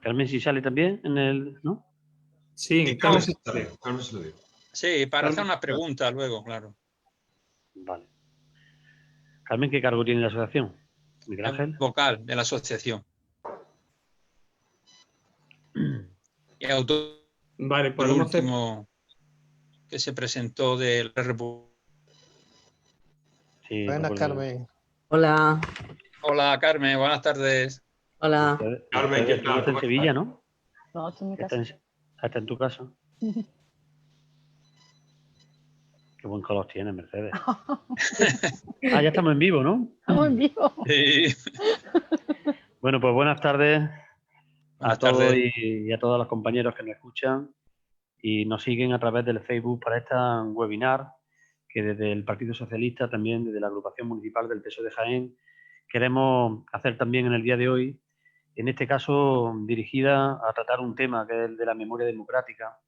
Carmen, si sale también en el... ¿no? Sí, Carmen se lo digo. Sí, para hacer una pregunta luego, claro. Vale. Carmen, ¿qué cargo tiene la asociación? Miguel Ángel. Vocal de la asociación. Y autor Vale, el podemos hacer... último que se presentó del República. Sí, Buenas, Carmen. Hola. Hola, Carmen, buenas tardes. Hola. Carmen, ¿qué Tú tal? estás en Sevilla, ¿no? No, estoy en mi casa. Está en tu casa. Qué buen color tiene, Mercedes. Ya estamos en vivo, ¿no? Estamos en vivo. Sí. Bueno, pues buenas tardes Buenas a todos tardes. y a todos los compañeros que nos escuchan y nos siguen a través del Facebook para esta webinar que desde el Partido Socialista, también desde la agrupación municipal del PSOE de Jaén, queremos hacer también en el día de hoy, en este caso dirigida a tratar un tema que es el de la memoria democrática,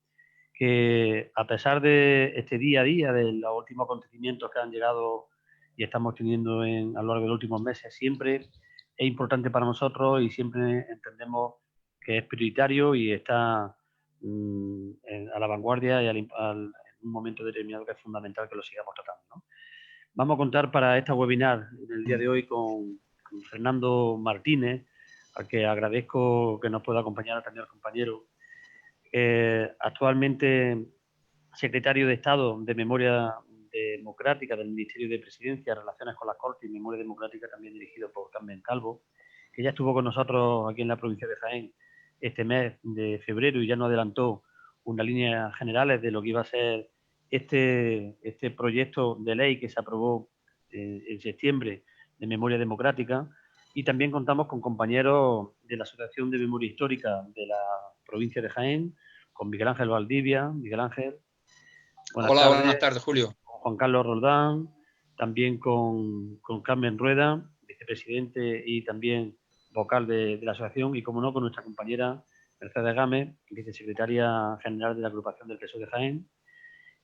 que a pesar de este día a día, de los últimos acontecimientos que han llegado y estamos teniendo a lo largo de los últimos meses, siempre es importante para nosotros y siempre entendemos que es prioritario y está a la vanguardia y en un momento determinado que es fundamental que lo sigamos tratando, ¿no? Vamos a contar para esta webinar en el día de hoy con Fernando Martínez, al que agradezco que nos pueda acompañar también el compañero. Actualmente secretario de Estado de Memoria Democrática del Ministerio de Presidencia, Relaciones con las Cortes y Memoria Democrática, también dirigido por Carmen Calvo, que ya estuvo con nosotros aquí en la provincia de Jaén este mes de febrero y ya nos adelantó unas líneas generales de lo que iba a ser este proyecto de ley que se aprobó en septiembre de Memoria Democrática. Y también contamos con compañeros de la Asociación de Memoria Histórica de la provincia de Jaén, con Miguel Ángel Valdivia. Miguel Ángel. Buenas tardes, Julio. Con Juan Carlos Roldán, también con Carmen Rueda, vicepresidente y también vocal de la asociación, y como no, con nuestra compañera Mercedes Gámez, vicesecretaria general de la agrupación del PSOE de Jaén.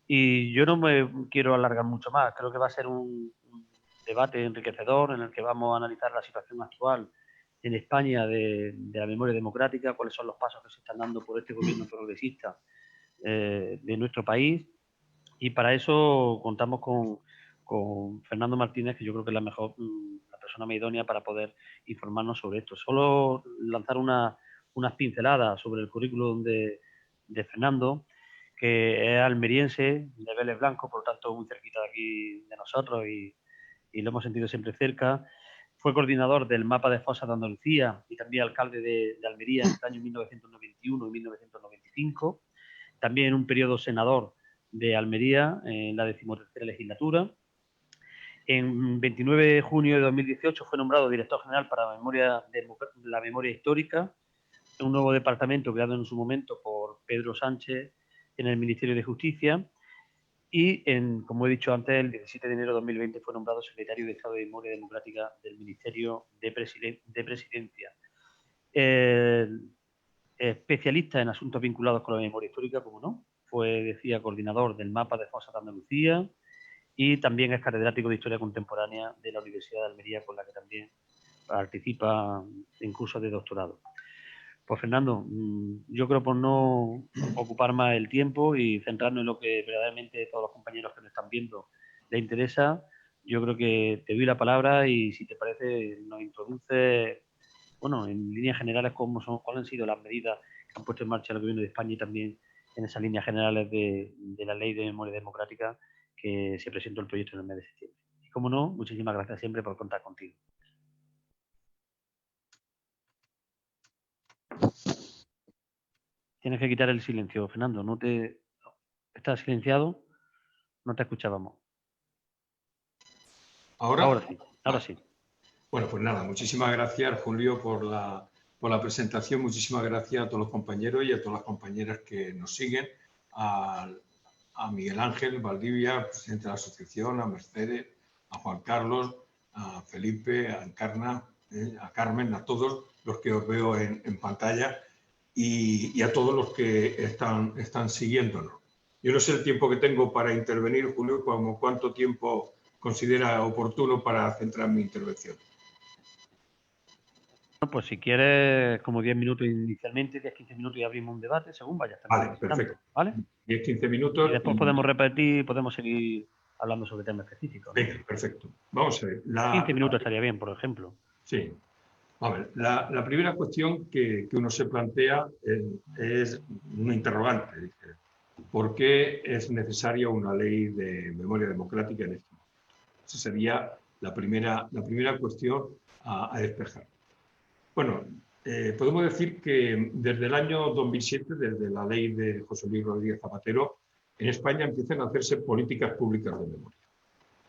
Y yo no me quiero alargar mucho más, creo que va a ser un debate enriquecedor en el que vamos a analizar la situación actual en España de la memoria democrática, cuáles son los pasos que se están dando por este gobierno progresista de nuestro país. Y para eso contamos con Fernando Martínez, que yo creo que es la persona más idónea para poder informarnos sobre esto. Solo lanzar unas pinceladas sobre el currículum de Fernando, que es almeriense, de Vélez Blanco, por lo tanto muy cerquita de aquí de nosotros y lo hemos sentido siempre cerca. Fue coordinador del mapa de fosas de Andalucía y también alcalde de Almería entre los años 1991 y 1995. También en un periodo senador de Almería en la 13ª legislatura. En 29 de junio de 2018 fue nombrado director general para la memoria histórica, un nuevo departamento creado en su momento por Pedro Sánchez en el Ministerio de Justicia. Y, como he dicho antes, el 17 de enero de 2020 fue nombrado secretario de Estado de Memoria Democrática del Ministerio de Presidencia. Especialista en asuntos vinculados con la memoria histórica, como no. Fue, coordinador del mapa de fosas de Andalucía y también es catedrático de Historia Contemporánea de la Universidad de Almería, con la que también participa en cursos de doctorado. Pues Fernando, yo creo por no ocupar más el tiempo y centrarnos en lo que verdaderamente todos los compañeros que nos están viendo les interesa, yo creo que te doy la palabra y si te parece nos introduces, bueno, en líneas generales cuáles han sido las medidas que han puesto en marcha el Gobierno de España y también en esas líneas generales de la Ley de Memoria Democrática que se presentó el proyecto en el mes de septiembre. Y como no, muchísimas gracias siempre por contar contigo. Tienes que quitar el silencio, Fernando. ¿Estás silenciado? No te escuchábamos. ¿Ahora? Ahora sí. Bueno, pues nada, muchísimas gracias, Julio, por la presentación. Muchísimas gracias a todos los compañeros y a todas las compañeras que nos siguen. A Miguel Ángel Valdivia, presidente de la asociación, a Mercedes, a Juan Carlos, a Felipe, a Encarna, a Carmen, a todos los que os veo en pantalla y a todos los que están siguiéndonos. Yo no sé el tiempo que tengo para intervenir, Julio, como cuánto tiempo considera oportuno para centrar mi intervención. Pues si quieres, como 10 minutos inicialmente, 10-15 minutos y abrimos un debate, según vaya. Vale, perfecto. ¿Vale? 10-15 minutos. Y después podemos repetir, podemos seguir hablando sobre temas específicos. Venga, perfecto. Vamos a ver. 15 minutos estaría bien, por ejemplo. Sí. A ver, la primera cuestión que uno se plantea es una interrogante. Dice, ¿por qué es necesaria una ley de memoria democrática en este momento? Esa sería la primera cuestión a despejar. Bueno, podemos decir que desde el año 2007, desde la ley de José Luis Rodríguez Zapatero, en España empiezan a hacerse políticas públicas de memoria,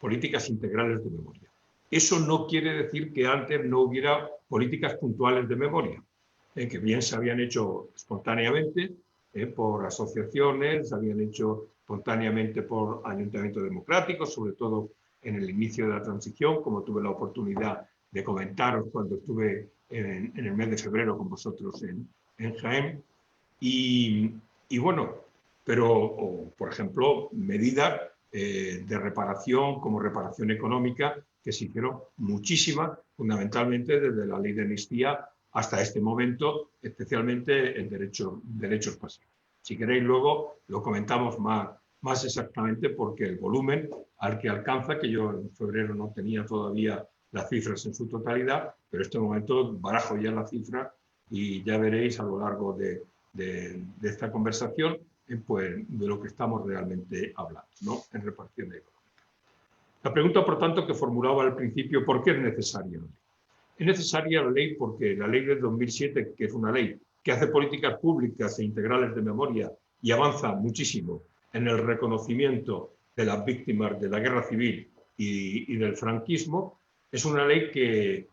políticas integrales de memoria. Eso no quiere decir que antes no hubiera políticas puntuales de memoria, que bien se habían hecho espontáneamente por asociaciones, se habían hecho espontáneamente por ayuntamientos democráticos, sobre todo en el inicio de la transición, como tuve la oportunidad de comentaros cuando estuve en el mes de febrero con vosotros en Jaén. Y bueno, pero, por ejemplo, medidas de reparación como reparación económica, que se hicieron muchísimas, fundamentalmente desde la ley de amnistía hasta este momento, especialmente en derechos pasivos. Si queréis luego lo comentamos más exactamente, porque el volumen al que alcanza, que yo en febrero no tenía todavía las cifras en su totalidad, pero en este momento barajo ya la cifra y ya veréis a lo largo de esta conversación pues, de lo que estamos realmente hablando, ¿no? En repartición económica. La pregunta, por tanto, que formulaba al principio, ¿por qué es necesaria la ley? Es necesaria la ley porque la ley del 2007, que es una ley que hace políticas públicas e integrales de memoria y avanza muchísimo en el reconocimiento de las víctimas de la guerra civil y del franquismo, es una ley que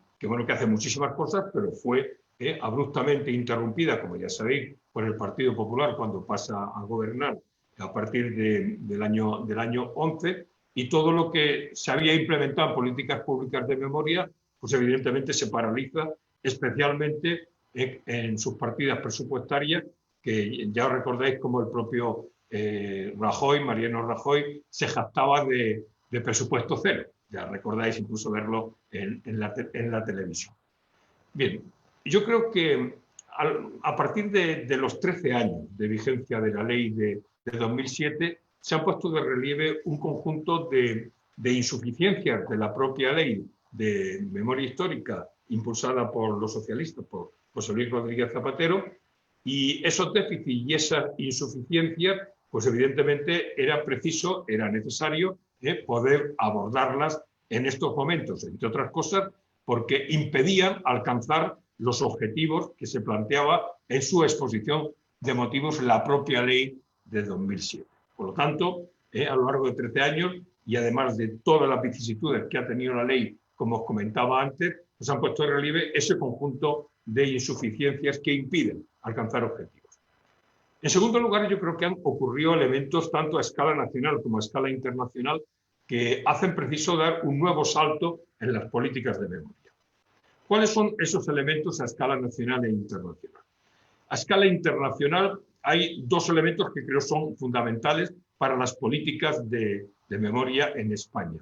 hace muchísimas cosas, pero fue abruptamente interrumpida, como ya sabéis, por el Partido Popular cuando pasa a gobernar a partir del año 11, y todo lo que se había implementado en políticas públicas de memoria, pues evidentemente se paraliza, especialmente en sus partidas presupuestarias, que ya os recordáis como el propio Mariano Rajoy, se jactaba de presupuesto cero. Ya recordáis incluso verlo en la televisión. Bien, yo creo que a partir de los 13 años de vigencia de la ley de 2007, se han puesto de relieve un conjunto de insuficiencias de la propia ley de memoria histórica impulsada por los socialistas, por José Luis Rodríguez Zapatero, y esos déficits y esas insuficiencias, pues evidentemente era necesario poder abordarlas en estos momentos, entre otras cosas, porque impedían alcanzar los objetivos que se planteaba en su exposición de motivos la propia ley de 2007. Por lo tanto, a lo largo de 13 años, y además de todas las vicisitudes que ha tenido la ley, como os comentaba antes, nos han puesto de relieve ese conjunto de insuficiencias que impiden alcanzar objetivos. En segundo lugar, yo creo que han ocurrido elementos tanto a escala nacional como a escala internacional que hacen preciso dar un nuevo salto en las políticas de memoria. ¿Cuáles son esos elementos a escala nacional e internacional? A escala internacional hay dos elementos que creo son fundamentales para las políticas de memoria en España.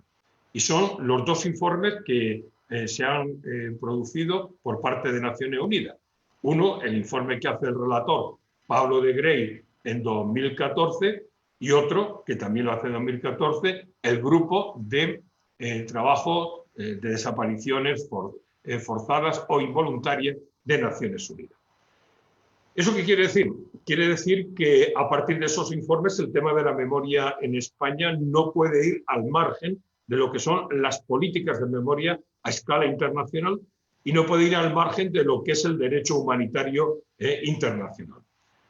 Y son los dos informes que se han producido por parte de Naciones Unidas. Uno, el informe que hace el relator Pablo de Grey en 2014, y otro, que también lo hace en 2014, el grupo de trabajo de desapariciones forzadas o involuntarias de Naciones Unidas. ¿Eso qué quiere decir? Quiere decir que a partir de esos informes el tema de la memoria en España no puede ir al margen de lo que son las políticas de memoria a escala internacional y no puede ir al margen de lo que es el derecho humanitario internacional.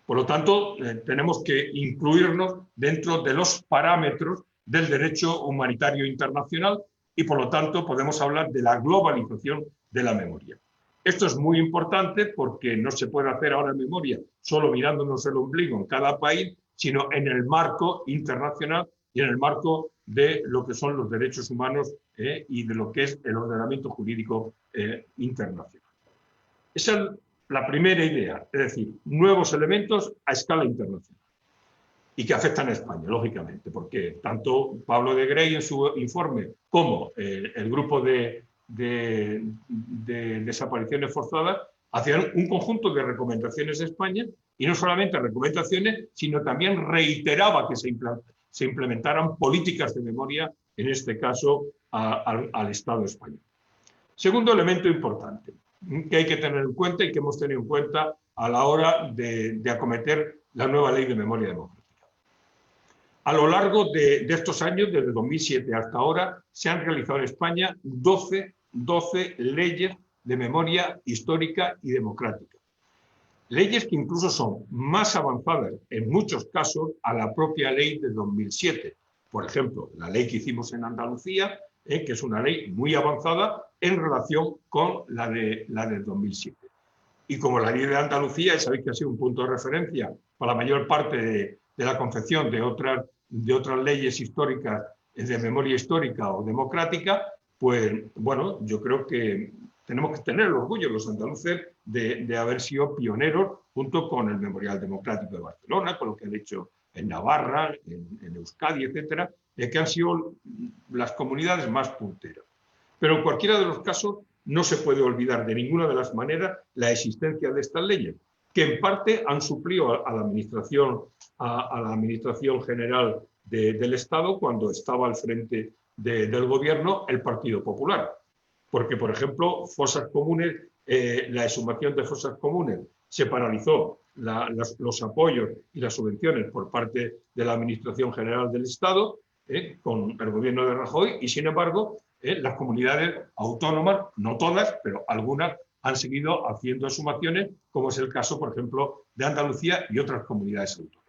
Por lo tanto, tenemos que incluirnos dentro de los parámetros del derecho humanitario internacional y, por lo tanto, podemos hablar de la globalización de la memoria. Esto es muy importante porque no se puede hacer ahora memoria solo mirándonos el ombligo en cada país, sino en el marco internacional y en el marco de lo que son los derechos humanos y de lo que es el ordenamiento jurídico internacional. Esa es la primera idea, es decir, nuevos elementos a escala internacional y que afectan a España, lógicamente, porque tanto Pablo de Grey en su informe como el grupo de desapariciones forzadas, hacían un conjunto de recomendaciones de España, y no solamente recomendaciones, sino también reiteraba que se implementaran políticas de memoria, en este caso al Estado español. Segundo elemento importante que hay que tener en cuenta y que hemos tenido en cuenta a la hora de acometer la nueva Ley de Memoria Democrática. A lo largo de estos años, desde 2007 hasta ahora, se han realizado en España 12 leyes de memoria histórica y democrática. Leyes que incluso son más avanzadas en muchos casos a la propia ley de 2007. Por ejemplo, la ley que hicimos en Andalucía, que es una ley muy avanzada en relación con la de 2007. Y como la ley de Andalucía, sabéis que ha sido un punto de referencia para la mayor parte de la confección de otras leyes históricas de memoria histórica o democrática, pues bueno, yo creo que tenemos que tener el orgullo los andaluces de haber sido pioneros junto con el Memorial Democrático de Barcelona, con lo que han hecho en Navarra, en Euskadi, etcétera, que han sido las comunidades más punteras. Pero en cualquiera de los casos no se puede olvidar de ninguna de las maneras la existencia de estas leyes, que en parte han suplido a la Administración General del Estado cuando estaba al frente del gobierno el Partido Popular. Porque, por ejemplo, fosas comunes, la exhumación de fosas comunes se paralizó, los apoyos y las subvenciones por parte de la Administración General del Estado con el gobierno de Rajoy, y sin embargo las comunidades autónomas, no todas, pero algunas, han seguido haciendo exhumaciones, como es el caso, por ejemplo, de Andalucía y otras comunidades autónomas.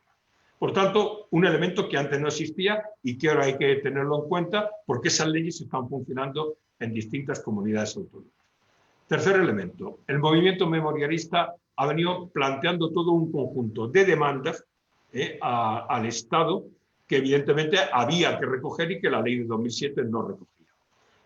Por tanto, un elemento que antes no existía y que ahora hay que tenerlo en cuenta porque esas leyes están funcionando en distintas comunidades autónomas. Tercer elemento, el movimiento memorialista ha venido planteando todo un conjunto de demandas al Estado que evidentemente había que recoger y que la ley de 2007 no recogía.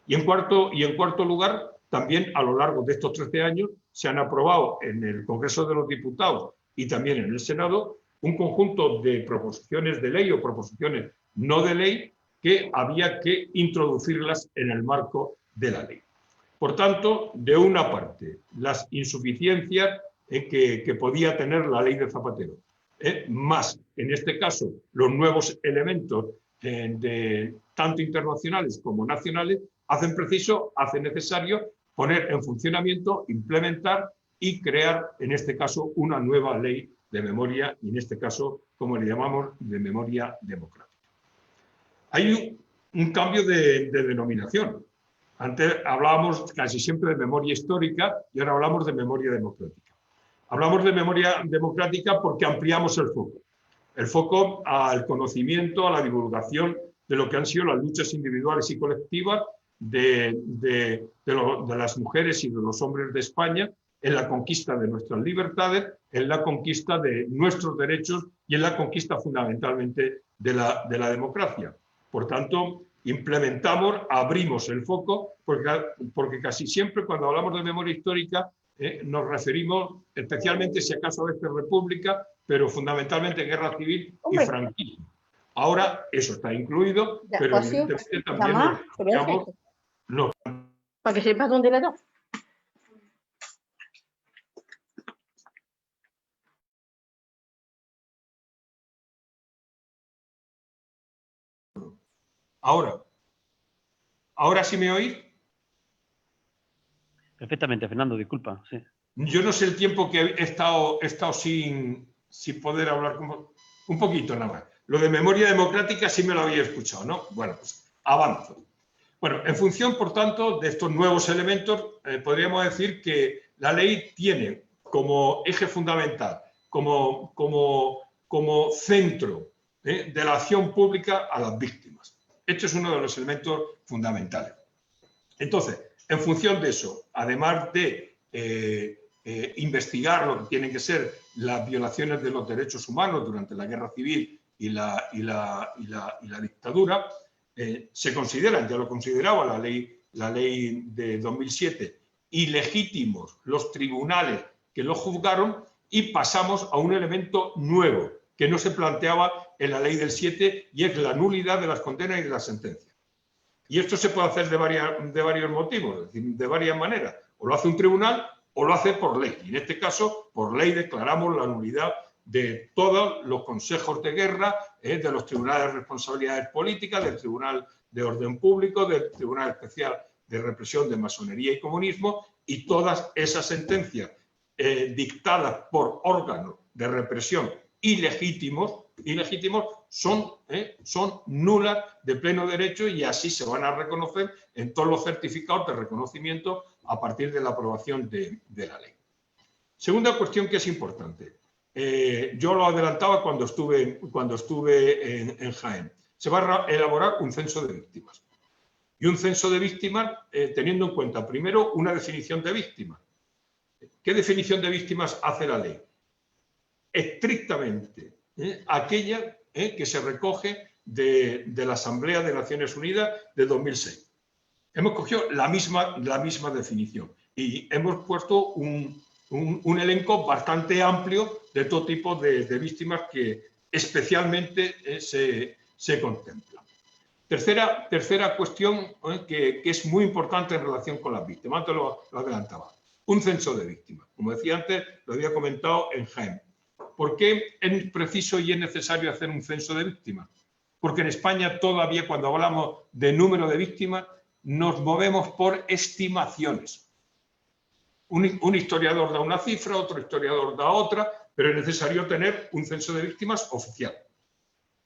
Y en cuarto lugar, también a lo largo de estos 13 años se han aprobado en el Congreso de los Diputados y también en el Senado un conjunto de proposiciones de ley o proposiciones no de ley que había que introducirlas en el marco de la ley. Por tanto, de una parte, las insuficiencias que podía tener la ley de Zapatero, más, en este caso, los nuevos elementos tanto internacionales como nacionales, hacen necesario poner en funcionamiento, implementar y crear, en este caso, una nueva ley de memoria, y en este caso, como le llamamos, de memoria democrática. Hay un cambio de denominación. Antes hablábamos casi siempre de memoria histórica y ahora hablamos de memoria democrática. Hablamos de memoria democrática porque ampliamos el foco al conocimiento, a la divulgación de lo que han sido las luchas individuales y colectivas de las mujeres y de los hombres de España en la conquista de nuestras libertades, en la conquista de nuestros derechos y en la conquista fundamentalmente de la democracia. Por tanto, abrimos el foco, porque casi siempre cuando hablamos de memoria histórica nos referimos especialmente, si acaso, a esta república, pero fundamentalmente guerra civil y franquismo. Ahora eso está incluido, pero evidentemente también no. Para que sepas dónde la doy. Ahora sí me oís. Perfectamente, Fernando, disculpa. Sí. Yo no sé el tiempo que he estado sin poder hablar, un poquito nada más. Lo de memoria democrática sí me lo había escuchado, ¿no? Bueno, pues avanzo. Bueno, en función, por tanto, de estos nuevos elementos, podríamos decir que la ley tiene como eje fundamental, como centro de la acción pública a las víctimas. Este es uno de los elementos fundamentales. Entonces, en función de eso, además de investigar lo que tienen que ser las violaciones de los derechos humanos durante la guerra civil y la dictadura, se consideran, ya lo consideraba la ley de 2007, ilegítimos los tribunales que lo juzgaron, y pasamos a un elemento nuevo que no se planteaba en la ley del 7, y es la nulidad de las condenas y de las sentencias. Y esto se puede hacer de varios motivos, es decir, de varias maneras. O lo hace un tribunal o lo hace por ley. Y en este caso, por ley declaramos la nulidad de todos los consejos de guerra, de los tribunales de responsabilidades políticas, del Tribunal de Orden Público, del Tribunal Especial de Represión de Masonería y Comunismo, y todas esas sentencias dictadas por órganos de represión ilegítimos son nulas de pleno derecho, y así se van a reconocer en todos los certificados de reconocimiento a partir de la aprobación de la ley. Segunda cuestión que es importante. Yo lo adelantaba cuando estuve en Jaén. Se va a elaborar un censo de víctimas. Y un censo de víctimas teniendo en cuenta, primero, una definición de víctimas. ¿Qué definición de víctimas hace la ley? Estrictamente aquella que se recoge de la Asamblea de Naciones Unidas de 2006. Hemos cogido la misma definición y hemos puesto un elenco bastante amplio de todo tipo de víctimas que especialmente se contemplan. Tercera cuestión que es muy importante en relación con las víctimas. Antes lo adelantaba. Un censo de víctimas. Como decía antes, lo había comentado en Jaén. ¿Por qué es preciso y es necesario hacer un censo de víctimas? Porque en España todavía, cuando hablamos de número de víctimas, nos movemos por estimaciones. Un historiador da una cifra, otro historiador da otra, pero es necesario tener un censo de víctimas oficial.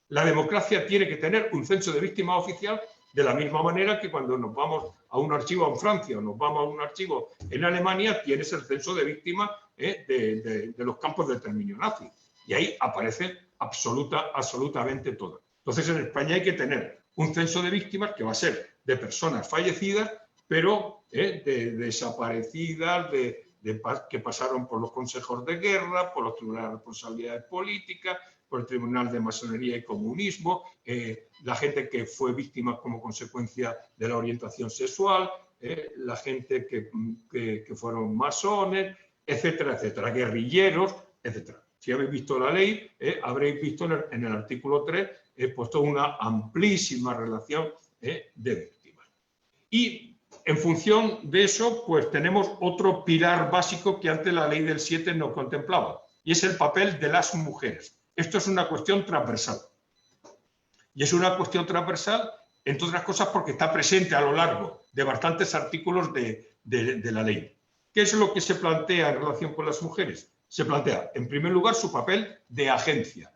La democracia tiene que tener un censo de víctimas oficial, de la misma manera que cuando nos vamos a un archivo en Francia o nos vamos a un archivo en Alemania, tienes el censo de víctimas de los campos de exterminio nazi. Y ahí aparece absolutamente todo. Entonces, en España hay que tener un censo de víctimas que va a ser de personas fallecidas, pero de desaparecidas, que pasaron por los consejos de guerra, por los tribunales de responsabilidades políticas, por el Tribunal de Masonería y Comunismo, la gente que fue víctima como consecuencia de la orientación sexual, la gente que fueron masones, etcétera, etcétera, guerrilleros, etcétera. Si habéis visto la ley, habréis visto en el artículo 3, he puesto una amplísima relación de víctimas. Y en función de eso, pues tenemos otro pilar básico que antes la ley del 7 no contemplaba, y es el papel de las mujeres. Esto es una cuestión transversal. Y es una cuestión transversal, entre otras cosas, porque está presente a lo largo de bastantes artículos de la ley. ¿Qué es lo que se plantea en relación con las mujeres? Se plantea, en primer lugar, su papel de agencia.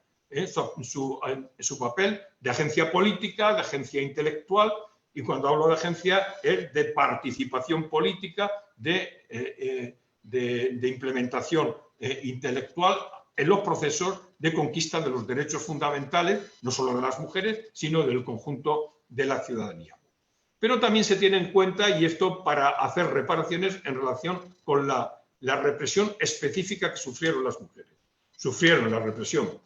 Su papel de agencia política, de agencia intelectual, y cuando hablo de agencia es de participación política, de implementación intelectual en los procesos de conquista de los derechos fundamentales, no solo de las mujeres, sino del conjunto de la ciudadanía. Pero también se tiene en cuenta, y esto para hacer reparaciones en relación con la represión específica que sufrieron las mujeres. Sufrieron la represión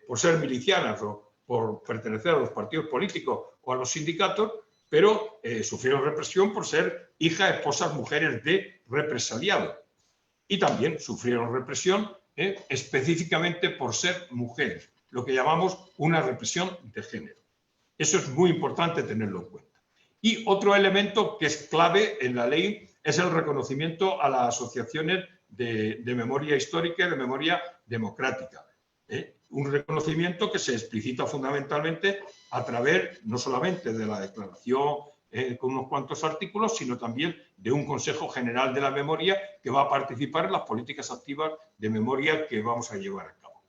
por ser milicianas o por pertenecer a los partidos políticos o a los sindicatos, pero sufrieron represión por ser hijas, esposas, mujeres de represaliados. Y también sufrieron represión específicamente por ser mujeres, lo que llamamos una represión de género. Eso es muy importante tenerlo en cuenta. Y otro elemento que es clave en la ley es el reconocimiento a las asociaciones de memoria histórica y de memoria democrática. Un reconocimiento que se explicita fundamentalmente a través no solamente de la declaración con unos cuantos artículos, sino también de un Consejo General de la Memoria que va a participar en las políticas activas de memoria que vamos a llevar a cabo.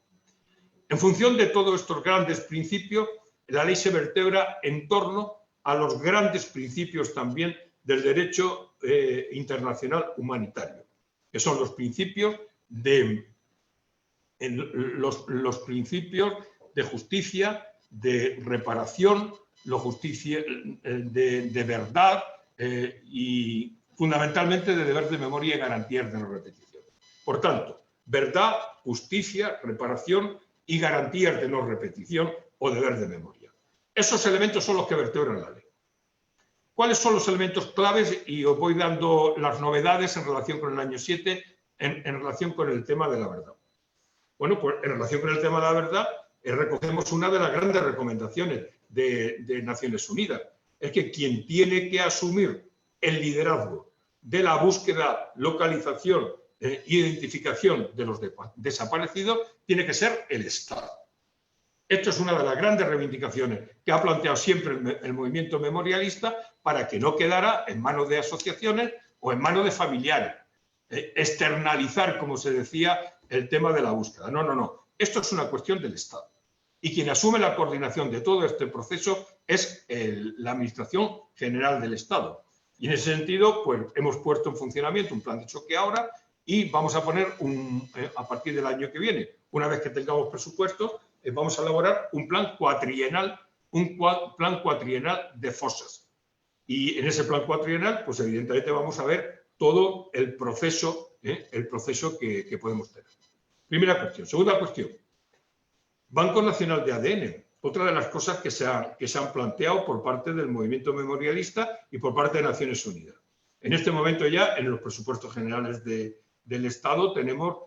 En función de todos estos grandes principios, la ley se vertebra en torno a los grandes principios también del derecho internacional humanitario, que son los principios de justicia, de reparación, de verdad y fundamentalmente de deber de memoria y garantías de no repetición. Por tanto, verdad, justicia, reparación y garantías de no repetición o deber de memoria. Esos elementos son los que vertebran la ley. ¿Cuáles son los elementos claves? Y os voy dando las novedades en relación con el año 7, en relación con el tema de la verdad. Bueno, pues en relación con el tema de la verdad, recogemos una de las grandes recomendaciones de Naciones Unidas. es que quien tiene que asumir el liderazgo de la búsqueda, localización e identificación de los desaparecidos tiene que ser el Estado. Esto es una de las grandes reivindicaciones que ha planteado siempre el movimiento memorialista para que no quedara en manos de asociaciones o en manos de familiares. Externalizar, como se decía, el tema de la búsqueda. No, no, no. Esto es una cuestión del Estado. Y quien asume la coordinación de todo este proceso es la Administración General del Estado. Y en ese sentido, pues hemos puesto en funcionamiento un plan de choque ahora y vamos a poner, a partir del año que viene, una vez que tengamos presupuestos, vamos a elaborar un plan cuatrienal de fosas. Y en ese plan cuatrienal, pues evidentemente vamos a ver todo el proceso que podemos tener. Primera cuestión. Segunda cuestión. Banco Nacional de ADN. Otra de las cosas que se han planteado por parte del movimiento memorialista y por parte de Naciones Unidas. En este momento ya, en los presupuestos generales del Estado, tenemos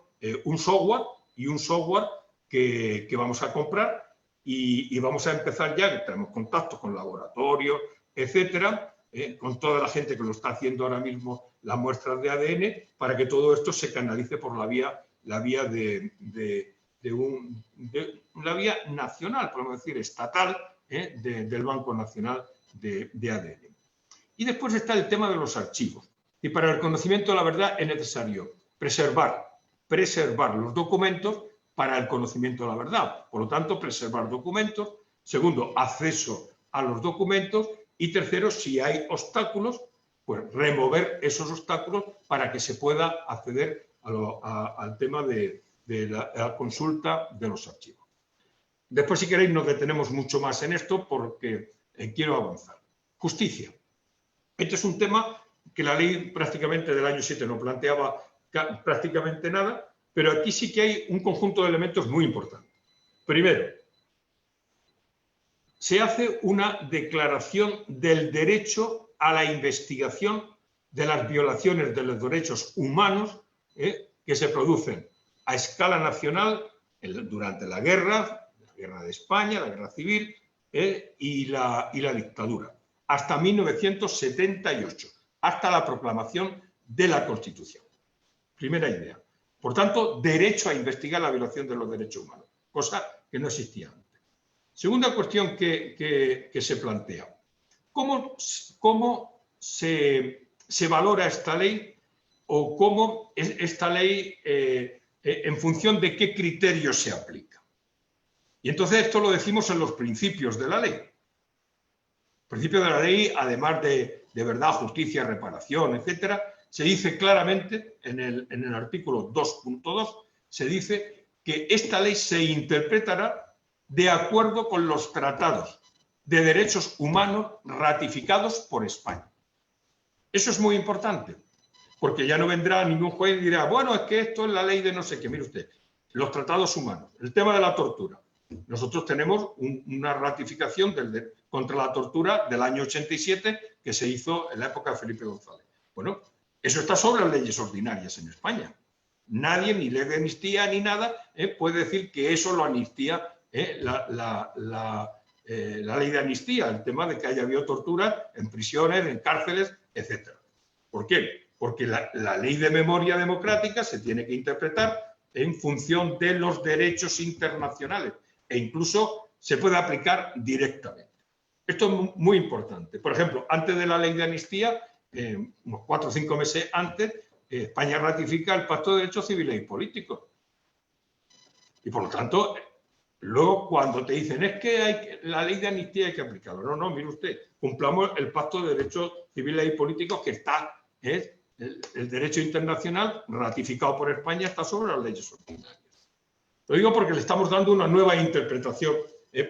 un software que vamos a comprar y vamos a empezar ya, tenemos contactos con laboratorios, etcétera, con toda la gente que lo está haciendo ahora mismo las muestras de ADN, para que todo esto se canalice por la vía nacional, podemos decir, estatal, del Banco Nacional de ADN. Y después está el tema de los archivos. Y para el conocimiento de la verdad es necesario preservar los documentos para el conocimiento de la verdad. Por lo tanto, preservar documentos. Segundo, acceso a los documentos. Y tercero, si hay obstáculos, pues remover esos obstáculos para que se pueda acceder al tema de la consulta de los archivos. Después, si queréis, nos detenemos mucho más en esto porque quiero avanzar. Justicia. Este es un tema que la ley prácticamente del año 7 no planteaba prácticamente nada, pero aquí sí que hay un conjunto de elementos muy importantes. Primero, se hace una declaración del derecho a la investigación de las violaciones de los derechos humanos que se producen a escala nacional durante la guerra de España, la guerra civil y la dictadura, hasta 1978, hasta la proclamación de la Constitución. Primera idea. Por tanto, derecho a investigar la violación de los derechos humanos, cosa que no existía antes. Segunda cuestión que se plantea. ¿Cómo se valora esta ley o cómo esta ley en función de qué criterios se aplica? Y entonces esto lo decimos en los principios de la ley. El principio de la ley, además de verdad, justicia, reparación, etcétera, se dice claramente en el artículo 2.2, se dice que esta ley se interpretará de acuerdo con los tratados de derechos humanos ratificados por España. Eso es muy importante, porque ya no vendrá ningún juez y dirá, bueno, es que esto es la ley de no sé qué. Mire usted, los tratados humanos, el tema de la tortura. Nosotros tenemos una ratificación contra la tortura del año 87 que se hizo en la época de Felipe González. Bueno, eso está sobre las leyes ordinarias en España. Nadie, ni ley de amnistía ni nada, puede decir que eso lo amnistía la ley de amnistía, el tema de que haya habido tortura en prisiones, en cárceles, etc. ¿Por qué? Porque la ley de memoria democrática se tiene que interpretar en función de los derechos internacionales e incluso se puede aplicar directamente. Esto es muy importante. Por ejemplo, antes de la ley de amnistía, unos 4 o 5 meses antes, España ratifica el Pacto de Derechos Civiles y Políticos. Y por lo tanto, luego cuando te dicen es que la ley de amnistía hay que aplicarla. No, no, mire usted, cumplamos el Pacto de Derechos Civiles y Políticos que está, el derecho internacional ratificado por España está sobre las leyes ordinarias. Lo digo porque le estamos dando una nueva interpretación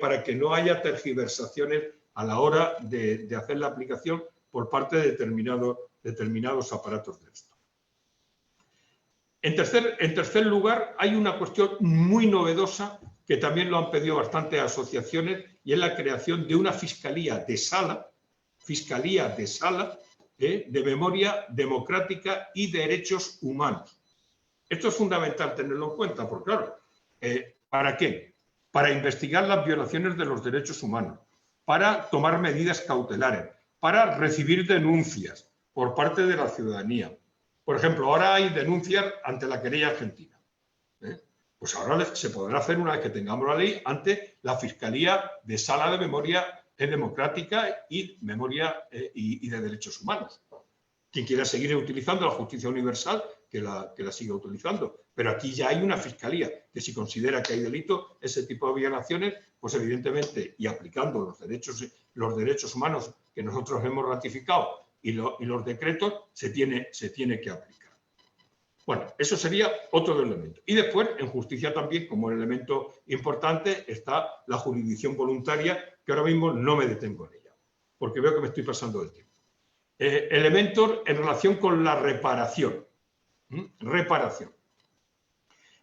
para que no haya tergiversaciones a la hora de hacer la aplicación por parte de determinados aparatos del Estado. En tercer lugar, hay una cuestión muy novedosa que también lo han pedido bastantes asociaciones y es la creación de una fiscalía de sala de memoria democrática y derechos humanos. Esto es fundamental tenerlo en cuenta, porque claro, ¿para qué? Para investigar las violaciones de los derechos humanos, para tomar medidas cautelares, para recibir denuncias por parte de la ciudadanía. Por ejemplo, ahora hay denuncias ante la querella argentina. Pues ahora se podrá hacer, una vez que tengamos la ley, ante la Fiscalía de Sala de Memoria Democrática y Memoria y de Derechos Humanos. Quien quiera seguir utilizando la justicia universal, que la siga utilizando. Pero aquí ya hay una fiscalía que, si considera que hay delito, ese tipo de violaciones, pues evidentemente, y aplicando los derechos humanos que nosotros hemos ratificado y los decretos, se tiene que aplicar. Bueno, eso sería otro elemento. Y después, en justicia también, como elemento importante, está la jurisdicción voluntaria, que ahora mismo no me detengo en ella, porque veo que me estoy pasando del tiempo. Elementos en relación con la reparación. Reparación.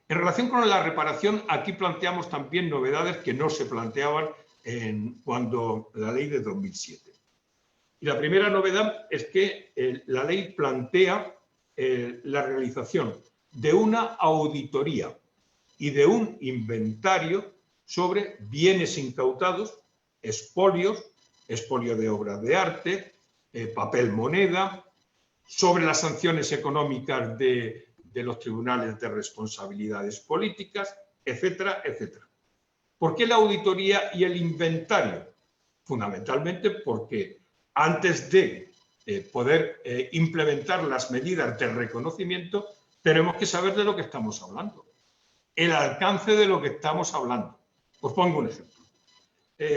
En relación con la reparación, aquí planteamos también novedades que no se planteaban cuando la ley de 2007. Y la primera novedad es que la ley plantea la realización de una auditoría y de un inventario sobre bienes incautados, expolio de obras de arte, papel moneda, sobre las sanciones económicas de los tribunales de responsabilidades políticas, etcétera, etcétera. ¿Por qué la auditoría y el inventario? Fundamentalmente porque antes de poder implementar las medidas de reconocimiento, tenemos que saber de lo que estamos hablando, el alcance de lo que estamos hablando. Os pongo un ejemplo.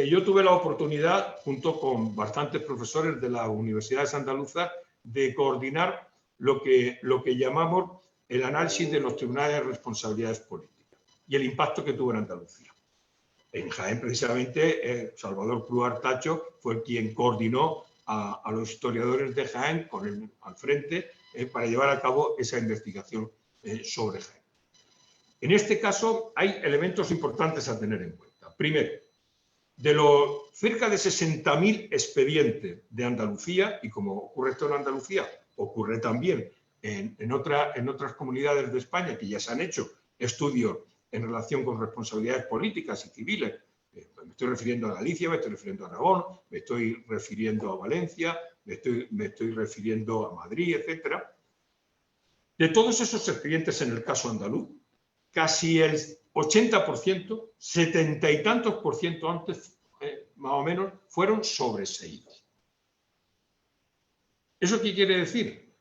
Yo tuve la oportunidad, junto con bastantes profesores de las universidades andaluzas, de coordinar lo que llamamos el análisis de los tribunales de responsabilidades políticas y el impacto que tuvo en Andalucía. En Jaén, precisamente, Salvador Cruz Artacho fue quien coordinó a los historiadores de Jaén con él al frente para llevar a cabo esa investigación sobre Jaén. En este caso hay elementos importantes a tener en cuenta. Primero, de los cerca de 60.000 expedientes de Andalucía, y como ocurre esto en Andalucía, ocurre también en otras comunidades de España que ya se han hecho estudios en relación con responsabilidades políticas y civiles. Me estoy refiriendo a Galicia, me estoy refiriendo a Aragón, me estoy refiriendo a Valencia, me estoy refiriendo a Madrid, etcétera. De todos esos expedientes en el caso andaluz, casi el 80%, 70 y tantos por ciento antes, más o menos, fueron sobreseídos. ¿Eso qué quiere decir?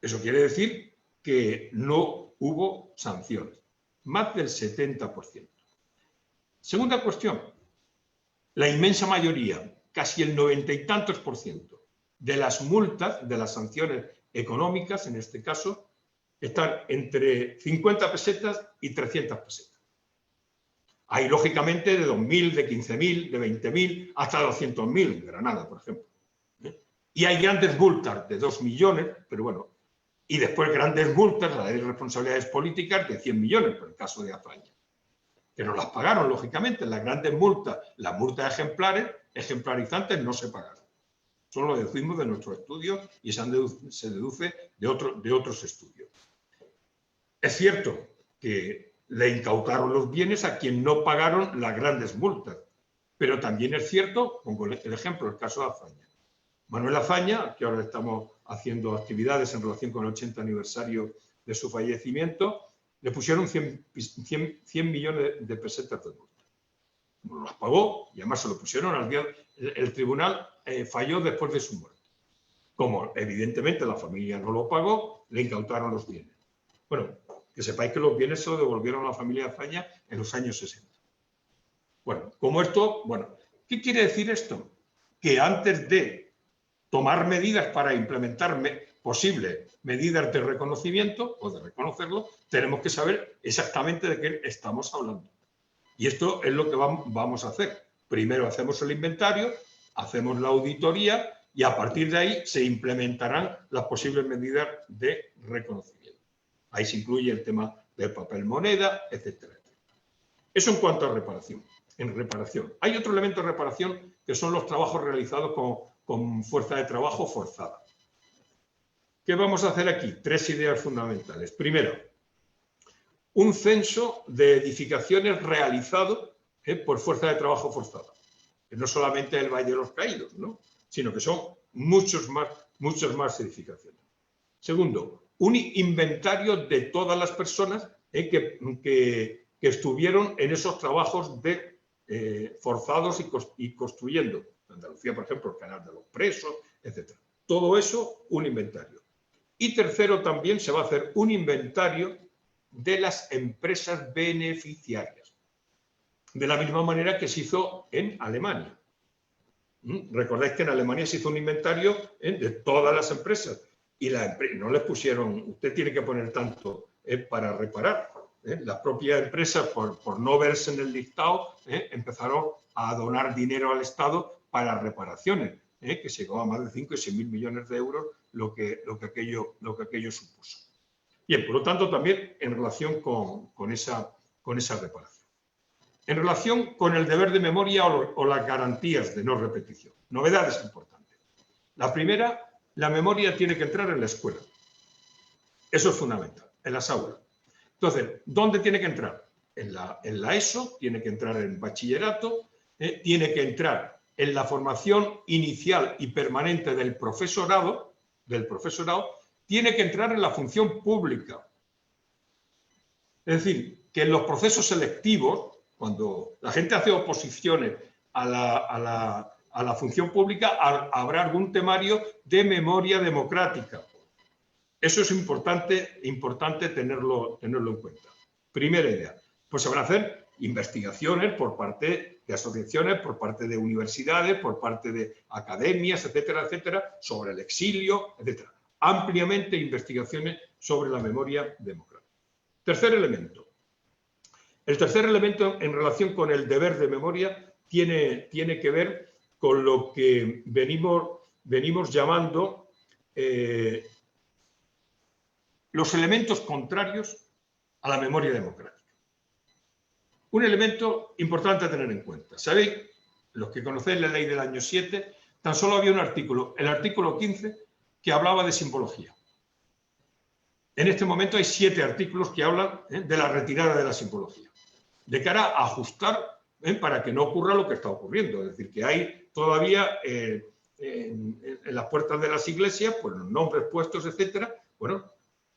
Eso quiere decir que no hubo sanciones, más del 70%. Segunda cuestión, la inmensa mayoría, casi el 90 y tantos por ciento de las multas, de las sanciones económicas, en este caso, están entre 50 pesetas y 300 pesetas. Hay, lógicamente, de 2.000, de 15.000, de 20.000, hasta 200.000 en Granada, por ejemplo. Y hay grandes multas de 2 millones, pero bueno, y después grandes multas, la ley de responsabilidades políticas, de 100 millones, por el caso de Azaña, que no las pagaron, lógicamente. Las grandes multas, las multas ejemplarizantes, no se pagaron. Solo lo deducimos de nuestro estudio y se deduce de otros estudios. Es cierto que le incautaron los bienes a quien no pagaron las grandes multas, pero también es cierto, pongo el ejemplo, el caso de Azaña. Manuel Azaña, que ahora estamos haciendo actividades en relación con el 80 aniversario de su fallecimiento, le pusieron 100 millones de pesetas de multa. No las pagó y además se lo pusieron al día. El tribunal falló después de su muerte. Como evidentemente la familia no lo pagó, le incautaron los bienes. Bueno, que sepáis que los bienes se los devolvieron a la familia Azaña en los años 60. Bueno, como esto, bueno, ¿qué quiere decir esto? Que antes de tomar medidas para implementar posibles medidas de reconocimiento o de reconocerlo, tenemos que saber exactamente de qué estamos hablando. Y esto es lo que vamos a hacer. Primero hacemos el inventario, hacemos la auditoría y a partir de ahí se implementarán las posibles medidas de reconocimiento. Ahí se incluye el tema del papel moneda, etcétera, etcétera. Eso en cuanto a reparación. En reparación. Hay otro elemento de reparación que son los trabajos realizados con fuerza de trabajo forzada. ¿Qué vamos a hacer aquí? 3 ideas fundamentales. Primero, un censo de edificaciones realizado por fuerza de trabajo forzada. Que no solamente el Valle de los Caídos, ¿no? Sino que son muchas más edificaciones. Segundo, un inventario de todas las personas que estuvieron en esos trabajos forzados y construyendo. En Andalucía, por ejemplo, el canal de los presos, etc. Todo eso, un inventario. Y tercero, también se va a hacer un inventario de las empresas beneficiarias. De la misma manera que se hizo en Alemania. Recordáis que en Alemania se hizo un inventario de todas las empresas y no les pusieron, usted tiene que poner tanto para reparar. Las propias empresas, por no verse en el listado, empezaron a donar dinero al Estado para reparaciones, que se llegó a más de 5 y 6 mil millones de euros, lo que aquello supuso. Bien, por lo tanto, también en relación con esa reparación. En relación con el deber de memoria o las garantías de no repetición. Novedades importantes. La primera, la memoria tiene que entrar en la escuela. Eso es fundamental, en las aulas. Entonces, ¿dónde tiene que entrar? En la ESO, tiene que entrar en bachillerato, tiene que entrar en la formación inicial y permanente del profesorado, tiene que entrar en la función pública. Es decir, que en los procesos selectivos, cuando la gente hace oposiciones a la función pública, habrá algún temario de memoria democrática. Eso es importante tenerlo en cuenta. Primera idea. Pues se van a hacer investigaciones por parte de asociaciones, por parte de universidades, por parte de academias, etcétera, etcétera, sobre el exilio, etcétera. Ampliamente investigaciones sobre la memoria democrática. Tercer elemento. El tercer elemento en relación con el deber de memoria tiene que ver con lo que venimos llamando los elementos contrarios a la memoria democrática. Un elemento importante a tener en cuenta. ¿Sabéis? Los que conocéis la ley del año 7, tan solo había un artículo, el artículo 15, que hablaba de simbología. En este momento hay 7 artículos que hablan de la retirada de la simbología, de cara a ajustar para que no ocurra lo que está ocurriendo. Es decir, que hay todavía en las puertas de las iglesias, pues los nombres puestos, etcétera. Bueno,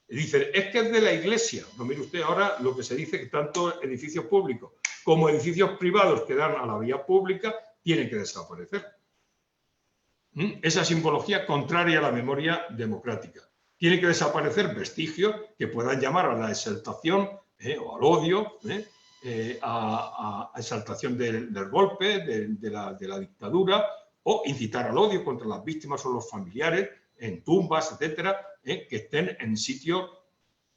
dicen, es que es de la iglesia. No, mire usted, ahora lo que se dice que tanto edificios públicos como edificios privados que dan a la vía pública tienen que desaparecer. Esa simbología contraria a la memoria democrática. Tiene que desaparecer vestigios que puedan llamar a la exaltación o al odio, a exaltación del golpe, de la dictadura, o incitar al odio contra las víctimas o los familiares en tumbas, etcétera, que estén en sitios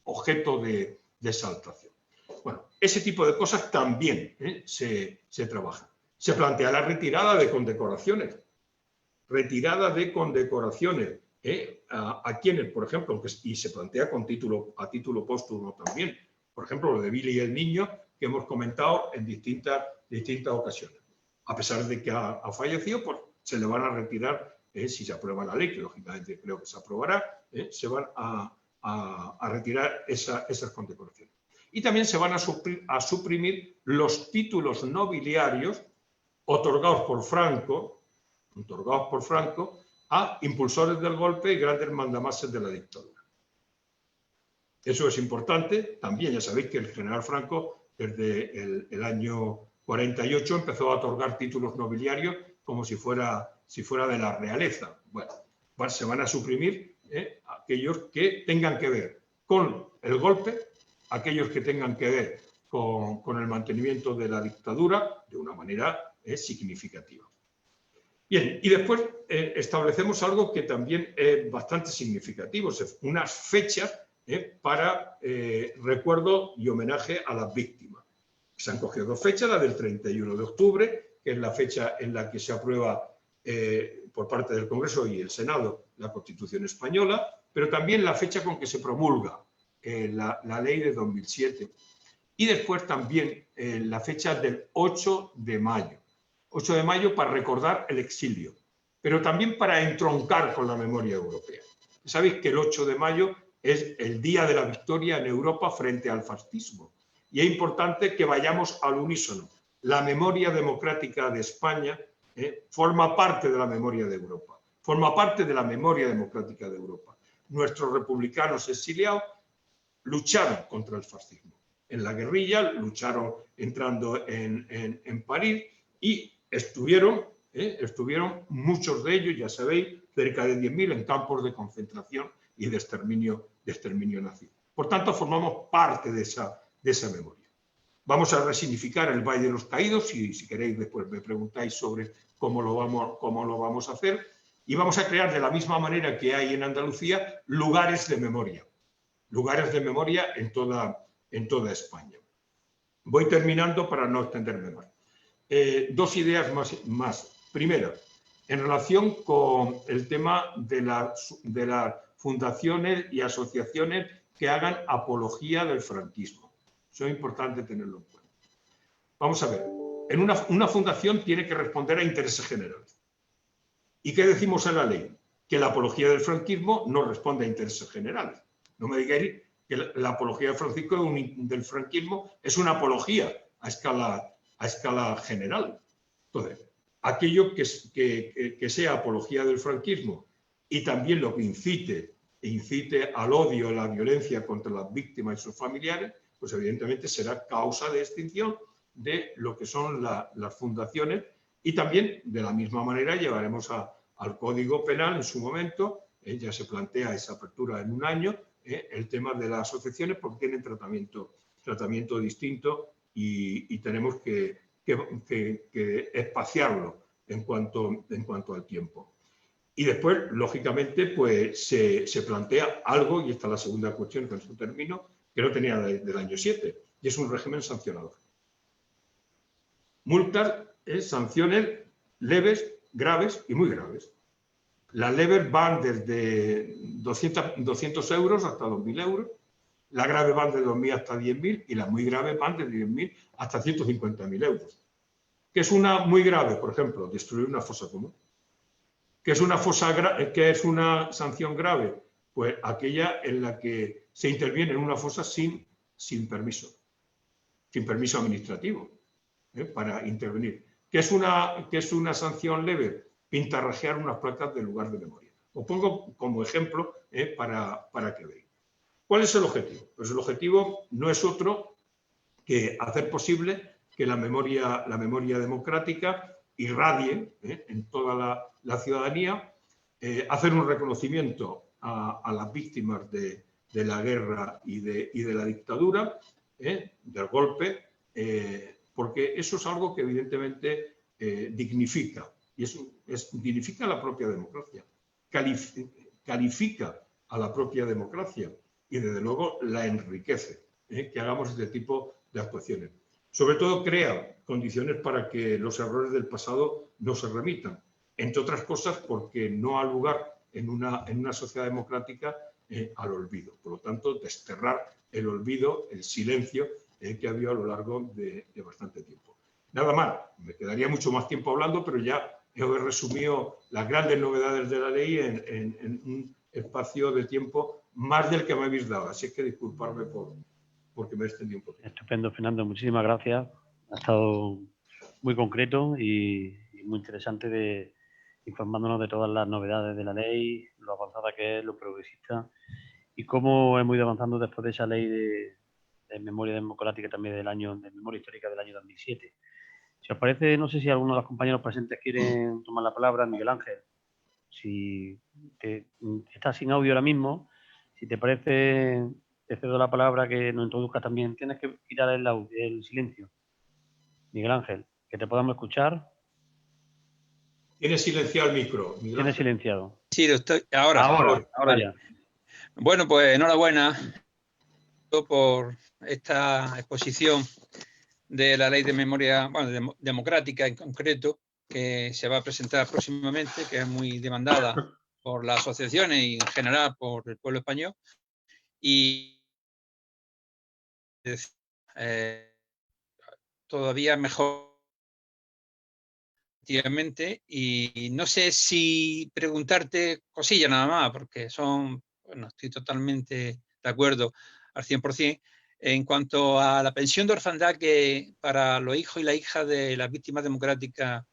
objeto de exaltación. Bueno, ese tipo de cosas también se trabajan. Se plantea la retirada de condecoraciones. Retirada de condecoraciones a quienes, por ejemplo, y se plantea a título póstumo también, por ejemplo, lo de Billy y el niño, que hemos comentado en distintas ocasiones. A pesar de que ha fallecido, pues se le van a retirar, si se aprueba la ley, que lógicamente creo que se aprobará, se van a retirar esas condecoraciones. Y también se van a suprimir los títulos nobiliarios otorgados por Franco a impulsores del golpe y grandes mandamases de la dictadura. Eso es importante. También ya sabéis que el general Franco, desde el año 48, empezó a otorgar títulos nobiliarios como si fuera de la realeza. Bueno, se van a suprimir aquellos que tengan que ver con el golpe, aquellos que tengan que ver con el mantenimiento de la dictadura de una manera significativa. Bien, y después establecemos algo que también es bastante significativo, unas fechas para recuerdo y homenaje a las víctimas. Se han cogido 2 fechas, la del 31 de octubre, que es la fecha en la que se aprueba por parte del Congreso y el Senado la Constitución española, pero también la fecha con que se promulga la ley de 2007. Y después también la fecha del 8 de mayo. 8 de mayo para recordar el exilio, pero también para entroncar con la memoria europea. Sabéis que el 8 de mayo es el día de la victoria en Europa frente al fascismo. Y es importante que vayamos al unísono. La memoria democrática de España forma parte de la memoria de Europa. forma parte de la memoria democrática de Europa. Nuestros republicanos exiliados lucharon contra el fascismo. En la guerrilla lucharon entrando en París y estuvieron muchos de ellos, ya sabéis, cerca de 10.000 en campos de concentración y de exterminio nazi. Por tanto, formamos parte de esa memoria. Vamos a resignificar el Valle de los Caídos, si queréis después me preguntáis sobre cómo lo vamos a hacer, y vamos a crear de la misma manera que hay en Andalucía lugares de memoria en toda España. Voy terminando para no extenderme más. Dos ideas más. Primera, en relación con el tema de las fundaciones y asociaciones que hagan apología del franquismo. Eso es importante tenerlo en cuenta. Vamos a ver, una fundación tiene que responder a intereses generales. ¿Y qué decimos en la ley? Que la apología del franquismo no responde a intereses generales. No me digáis que la apología del franquismo es una apología a escala general. Entonces, aquello que sea apología del franquismo y también lo que incite al odio, a la violencia contra las víctimas y sus familiares, pues evidentemente será causa de extinción de lo que son las fundaciones, y también de la misma manera llevaremos al Código Penal en su momento, ya se plantea esa apertura en un año, el tema de las asociaciones porque tienen tratamiento distinto y tenemos que espaciarlo en cuanto al tiempo. Y después, lógicamente, pues se plantea algo, y esta es la segunda cuestión que no termino, que no tenía del año 7, y es un régimen sancionador. Multas, sanciones leves, graves y muy graves. Las leves van desde 200 euros hasta 2.000 euros, las graves van de 2.000 hasta 10.000 y las muy graves van de 10.000 hasta 150.000 euros. ¿Qué es una muy grave? Por ejemplo, destruir una fosa común. ¿Qué es una sanción grave? Pues aquella en la que se interviene en una fosa sin permiso administrativo para intervenir. ¿Qué es una sanción leve? Pintarrajear unas placas del lugar de memoria. Os pongo como ejemplo para que veáis. ¿Cuál es el objetivo? Pues el objetivo no es otro que hacer posible que la memoria democrática irradie en toda la ciudadanía, hacer un reconocimiento a las víctimas de la guerra y de la dictadura, del golpe, porque eso es algo que evidentemente dignifica, y dignifica a la propia democracia, califica a la propia democracia y desde luego la enriquece, que hagamos este tipo de actuaciones. Sobre todo crea condiciones para que los errores del pasado no se remitan, entre otras cosas porque no ha lugar en una sociedad democrática al olvido. Por lo tanto, desterrar el olvido, el silencio que ha habido a lo largo de bastante tiempo. Nada más, me quedaría mucho más tiempo hablando, pero ya he resumido las grandes novedades de la ley en un espacio de tiempo más del que me habéis dado. Así es que disculparme porque me he extendido un poquito. Estupendo, Fernando. Muchísimas gracias. Ha estado muy concreto y muy interesante informándonos de todas las novedades de la ley, lo avanzada que es, lo progresista y cómo hemos ido avanzando después de esa ley de memoria democrática también de memoria histórica del año 2007. Si os parece, no sé si alguno de los compañeros presentes quieren tomar la palabra. Miguel Ángel, si estás sin audio ahora mismo, si te parece, te cedo la palabra que nos introduzca también. Tienes que quitar el silencio. Miguel Ángel, que te podamos escuchar. Tienes silenciado el micro. Tienes silenciado. Sí, lo estoy. Ahora ya. Bueno, pues enhorabuena por esta exposición de la Ley de Memoria Democrática en concreto, que se va a presentar próximamente, que es muy demandada por las asociaciones y en general por el pueblo español. Y todavía mejor. Y no sé si preguntarte cosillas nada más, porque estoy totalmente de acuerdo al 100%. En cuanto a la pensión de orfandad que para los hijos y las hijas de las víctimas democráticas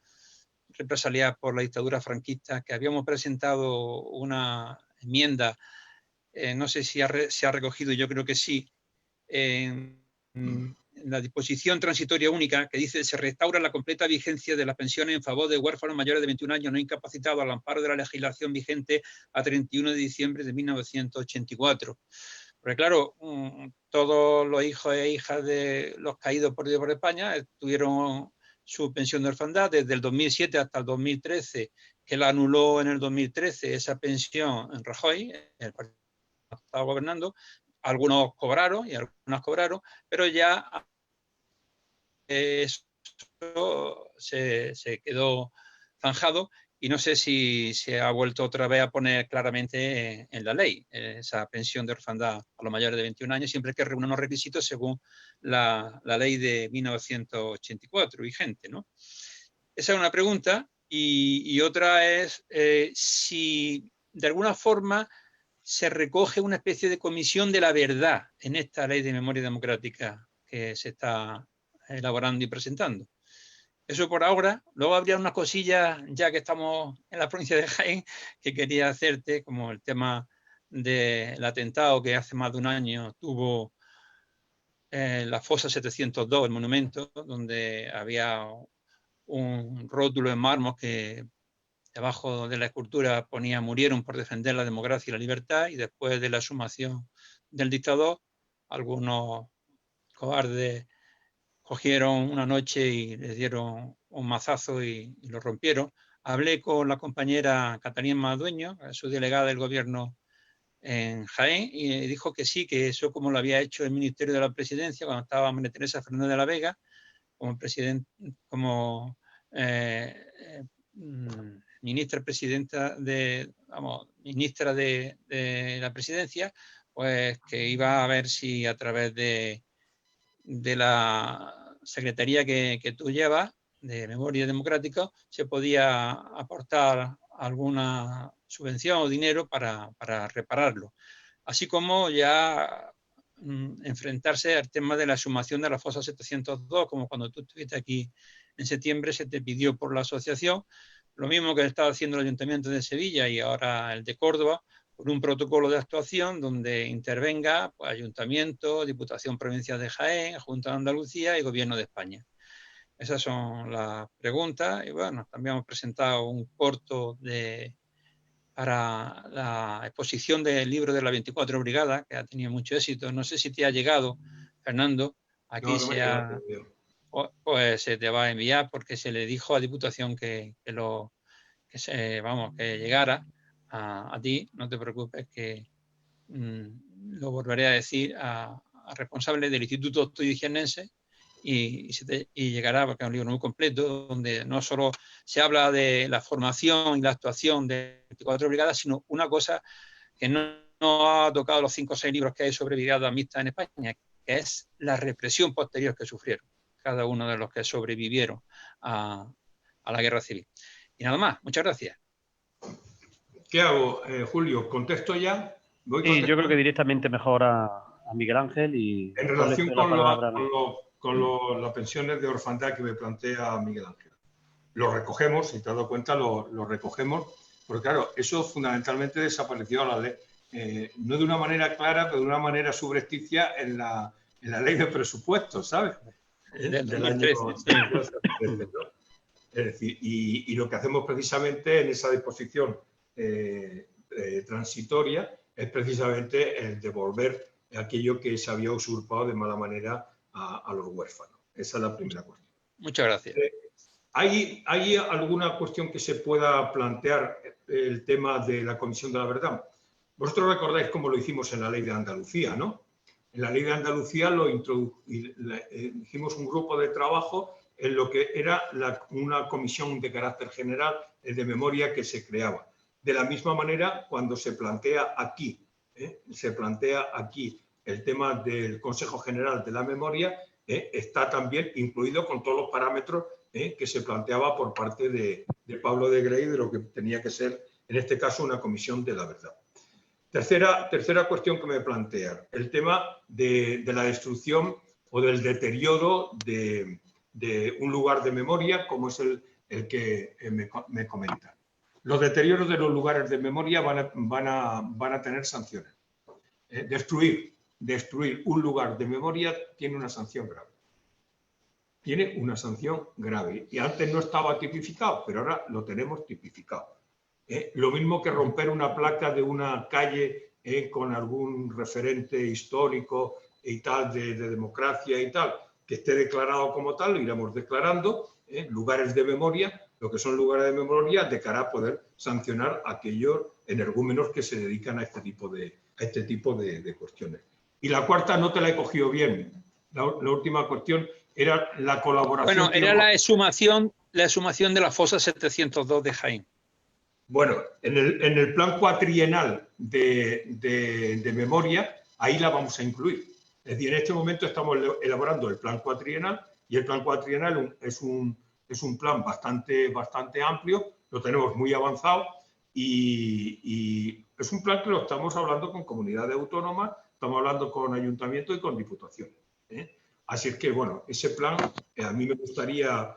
represaliadas por la dictadura franquista, que habíamos presentado una enmienda, no sé si se ha recogido, yo creo que sí, en la disposición transitoria única que dice: se restaura la completa vigencia de las pensiones en favor de huérfanos mayores de 21 años no incapacitados al amparo de la legislación vigente a 31 de diciembre de 1984. Porque claro, todos los hijos e hijas de los caídos por España tuvieron su pensión de orfandad desde el 2007 hasta el 2013, que la anuló en el 2013 esa pensión en Rajoy, el partido que estaba gobernando. Algunos cobraron y algunas cobraron, pero ya eso se quedó zanjado y no sé si se ha vuelto otra vez a poner claramente en la ley esa pensión de orfandad a los mayores de 21 años, siempre que reúna unos requisitos según la ley de 1984 vigente, ¿no? Esa es una pregunta. Y otra es si de alguna forma se recoge una especie de comisión de la verdad en esta ley de memoria democrática que se está elaborando y presentando. Eso por ahora. Luego habría unas cosillas, ya que estamos en la provincia de Jaén, que quería hacerte, como el tema del atentado que hace más de un año tuvo la fosa 702, el monumento, donde había un rótulo en mármol que debajo de la escultura ponía: murieron por defender la democracia y la libertad, y después de la exhumación del dictador, algunos cobardes cogieron una noche y les dieron un mazazo y lo rompieron. Hablé con la compañera Catalina Dueño, su delegada del gobierno en Jaén, y dijo que sí, que eso como lo había hecho el Ministerio de la Presidencia cuando estaba María Teresa Fernández de la Vega, como ministra presidenta ministra de la Presidencia, pues que iba a ver si a través de la secretaría que tú llevas, de Memoria Democrática, se podía aportar alguna subvención o dinero para repararlo. Así como ya enfrentarse al tema de la exhumación de la fosa 702, como cuando tú estuviste aquí en septiembre se te pidió por la asociación, lo mismo que estaba haciendo el Ayuntamiento de Sevilla y ahora el de Córdoba, por un protocolo de actuación donde intervenga pues, Ayuntamiento, Diputación Provincial de Jaén, Junta de Andalucía y Gobierno de España. Esas son las preguntas. Y bueno, también hemos presentado un corto para la exposición del libro de la 24 Brigada, que ha tenido mucho éxito. No sé si te ha llegado, Fernando. Aquí no, pues se te va a enviar porque se le dijo a Diputación que llegara a ti. No te preocupes, que lo volveré a decir a responsable del Instituto Asturiano-Jiennense y llegará, porque es un libro muy completo donde no solo se habla de la formación y la actuación de 24 brigadas, sino una cosa que no ha tocado los 5 o 6 libros que hay sobre brigadas mixtas en España, que es la represión posterior que sufrieron cada uno de los que sobrevivieron a la guerra civil. Y nada más, muchas gracias. ¿Qué hago, Julio? ¿Contesto ya? Sí, yo creo que directamente mejor a Miguel Ángel y... En relación con las pensiones de orfandad que me plantea Miguel Ángel. Lo recogemos, si te has dado cuenta, lo recogemos, porque claro, eso fundamentalmente desapareció a la ley. No de una manera clara, pero de una manera subrepticia en la ley de presupuestos, ¿sabes? Del año 2013, ¿no? Es decir, y lo que hacemos precisamente en esa disposición transitoria es precisamente el devolver aquello que se había usurpado de mala manera a los huérfanos. Esa es la primera cuestión. Muchas gracias. ¿Hay alguna cuestión que se pueda plantear el tema de la Comisión de la Verdad? Vosotros recordáis cómo lo hicimos en la Ley de Andalucía, ¿no? En la Ley de Andalucía hicimos un grupo de trabajo en lo que era una comisión de carácter general de memoria que se creaba. De la misma manera, cuando se plantea aquí el tema del Consejo General de la Memoria, está también incluido con todos los parámetros que se planteaba por parte de Pablo de Grey de lo que tenía que ser, en este caso, una comisión de la verdad. Tercera cuestión que me plantea, el tema de la destrucción o del deterioro de un lugar de memoria, como es el el que me comenta. Los deterioros de los lugares de memoria van a tener sanciones. Destruir un lugar de memoria tiene una sanción grave. Tiene una sanción grave. Y antes no estaba tipificado, pero ahora lo tenemos tipificado. Lo mismo que romper una placa de una calle con algún referente histórico y tal, de democracia y tal, que esté declarado como tal, lo iremos declarando, lugares de memoria, lo que son lugares de memoria, de cara a poder sancionar a aquellos energúmenos que se dedican a este tipo de cuestiones. Y la cuarta no te la he cogido bien. La última cuestión era la colaboración. Bueno, era la exhumación de la fosa 702 de Jaén. Bueno, en el plan cuatrienal de memoria, ahí la vamos a incluir. Es decir, en este momento estamos elaborando el plan cuatrienal y el plan cuatrienal es un plan bastante amplio, lo tenemos muy avanzado y es un plan que lo estamos hablando con comunidades autónomas, estamos hablando con ayuntamientos y con diputaciones. Así es que, bueno, ese plan a mí me gustaría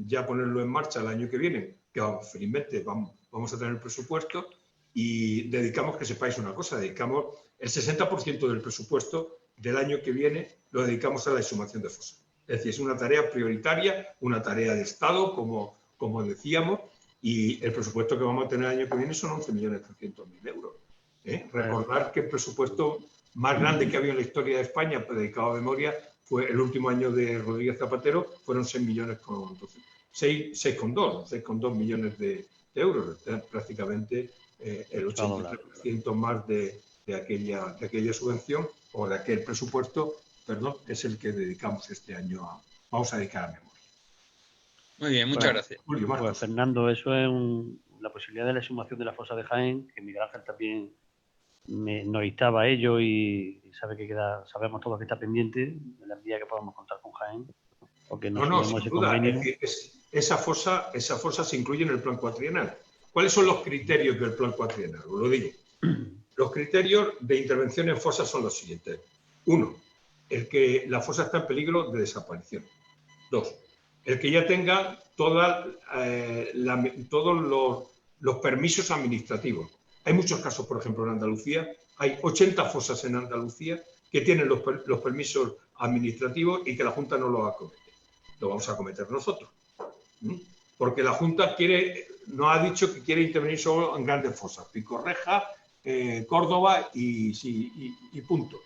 ya ponerlo en marcha el año que viene, que felizmente vamos a tener el presupuesto y dedicamos, que sepáis una cosa, dedicamos el 60% del presupuesto del año que viene, lo dedicamos a la exhumación de fosas. Es decir, es una tarea prioritaria, una tarea de Estado, como decíamos, y el presupuesto que vamos a tener el año que viene son 11.300.000 euros. Recordar que el presupuesto más grande que había en la historia de España dedicado a memoria fue el último año de Rodríguez Zapatero, fueron 6,2 millones de euros, prácticamente el 83% más de aquella subvención o de aquel presupuesto, perdón, es el que dedicamos este año vamos a dedicar a memoria. Muy bien, muchas gracias. Julio, pues Fernando, eso es la posibilidad de la exhumación de la fosa de Jaén, que Miguel Ángel también nos instaba a ello y sabe que sabemos todos que está pendiente en la medida que podamos contar con Jaén, porque no sin ese duda, convenio. Esa fosa se incluye en el plan cuatrienal. ¿Cuáles son los criterios del plan cuatrienal? Os lo digo. Los criterios de intervención en fosas son los siguientes. 1, el que la fosa está en peligro de desaparición. 2, el que ya tenga todos los permisos administrativos. Hay muchos casos, por ejemplo, en Andalucía, hay 80 fosas en Andalucía que tienen los permisos administrativos y que la Junta no los acomete. Lo vamos a acometer nosotros. Porque la Junta nos ha dicho que quiere intervenir solo en grandes fosas, Picorreja, Córdoba y punto.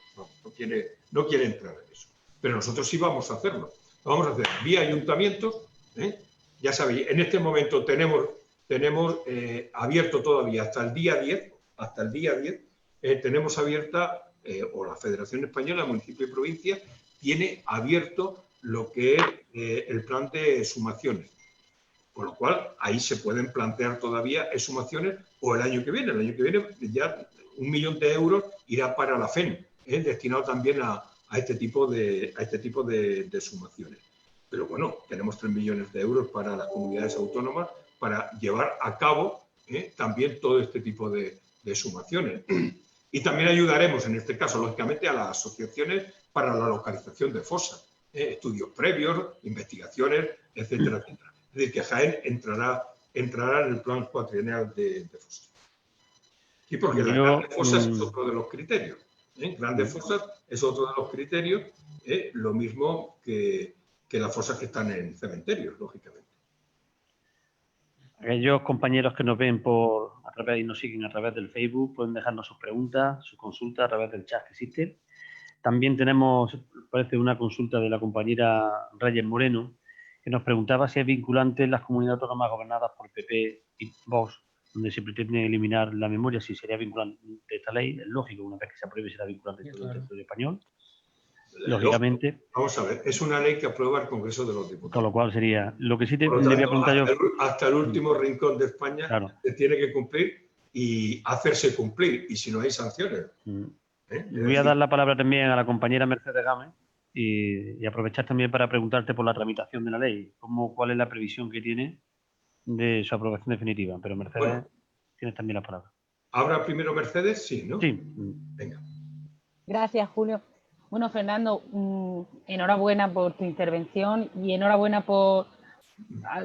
No quiere entrar en eso. Pero nosotros sí vamos a hacerlo. Lo vamos a hacer vía ayuntamientos. Ya sabéis, en este momento tenemos abierto todavía hasta el día 10, tenemos abierta, o la Federación Española, municipio y provincia, tiene abierto lo que es el plan de exhumaciones. Con lo cual, ahí se pueden plantear todavía exhumaciones o el año que viene. El año que viene ya 1 millón de euros irá para la FEN, destinado también a este tipo de exhumaciones. Pero bueno, tenemos 3 millones de euros para las comunidades autónomas para llevar a cabo también todo este tipo de exhumaciones. Y también ayudaremos, en este caso, lógicamente, a las asociaciones para la localización de fosas, estudios previos, investigaciones, etcétera, etcétera. Es decir, que Jaén entrará en el plan cuatrienal de fosas. Sí, porque las grandes fosas es otro de los criterios. Grandes fosas es otro de los criterios, lo mismo que las fosas que están en cementerios, lógicamente. Aquellos compañeros que nos ven a través y nos siguen a través del Facebook pueden dejarnos sus preguntas, sus consultas a través del chat que existe. También tenemos, parece, una consulta de la compañera Reyes Moreno, que nos preguntaba si es vinculante en las comunidades autónomas gobernadas por PP y Vox, donde se pretende eliminar la memoria, si sería vinculante esta ley. Es lógico, una vez que se apruebe será vinculante todo el territorio español. Lógicamente. Vamos a ver, es una ley que aprueba el Congreso de los Diputados. Con lo cual sería, lo que sí le voy a preguntar yo. Hasta el último rincón de España, claro, se tiene que cumplir y hacerse cumplir, y si no hay sanciones. Voy a dar la palabra también a la compañera Mercedes Gámez y aprovechar también para preguntarte por la tramitación de la ley, cuál es la previsión que tiene de su aprobación definitiva. Pero Mercedes, tienes también la palabra. ¿Ahora primero Mercedes? Sí, ¿no? Sí. Venga. Gracias, Julio. Bueno, Fernando, enhorabuena por tu intervención y enhorabuena por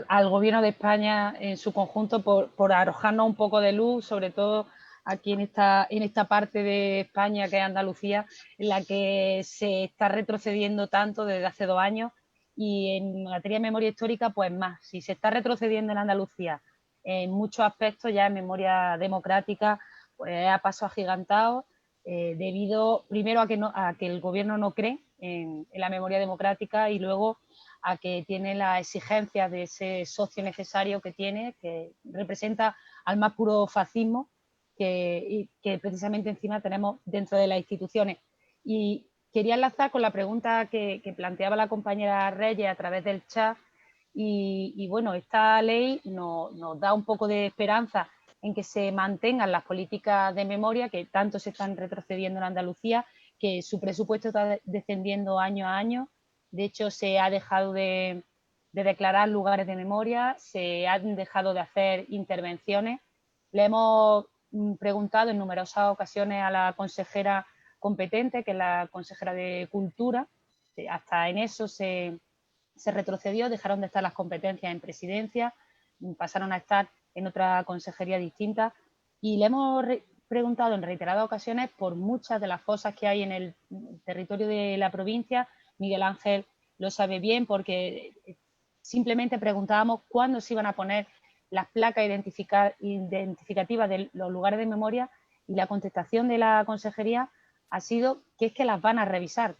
al Gobierno de España en su conjunto por arrojarnos un poco de luz, sobre todo aquí en esta parte de España que es Andalucía, en la que se está retrocediendo tanto desde hace 2 años, y en materia de memoria histórica, pues más. Si se está retrocediendo en Andalucía en muchos aspectos, ya en memoria democrática, pues a paso agigantado, debido primero a que el Gobierno no cree en la memoria democrática, y luego a que tiene las exigencias de ese socio necesario que tiene, que representa al más puro fascismo que precisamente encima tenemos dentro de las instituciones. Y quería enlazar con la pregunta que planteaba la compañera Reyes a través del chat, y bueno, esta ley nos da un poco de esperanza en que se mantengan las políticas de memoria que tanto se están retrocediendo en Andalucía, que su presupuesto está descendiendo año a año. De hecho, se ha dejado de declarar lugares de memoria, se han dejado de hacer intervenciones. Le hemos preguntado en numerosas ocasiones a la consejera competente, que es la consejera de Cultura. Hasta en eso se retrocedió, dejaron de estar las competencias en Presidencia, pasaron a estar en otra consejería distinta, y le hemos preguntado en reiteradas ocasiones por muchas de las fosas que hay en el territorio de la provincia. Miguel Ángel lo sabe bien, porque simplemente preguntábamos cuándo se iban a poner las placas identificativas de los lugares de memoria, y la contestación de la consejería ha sido que es que las van a revisar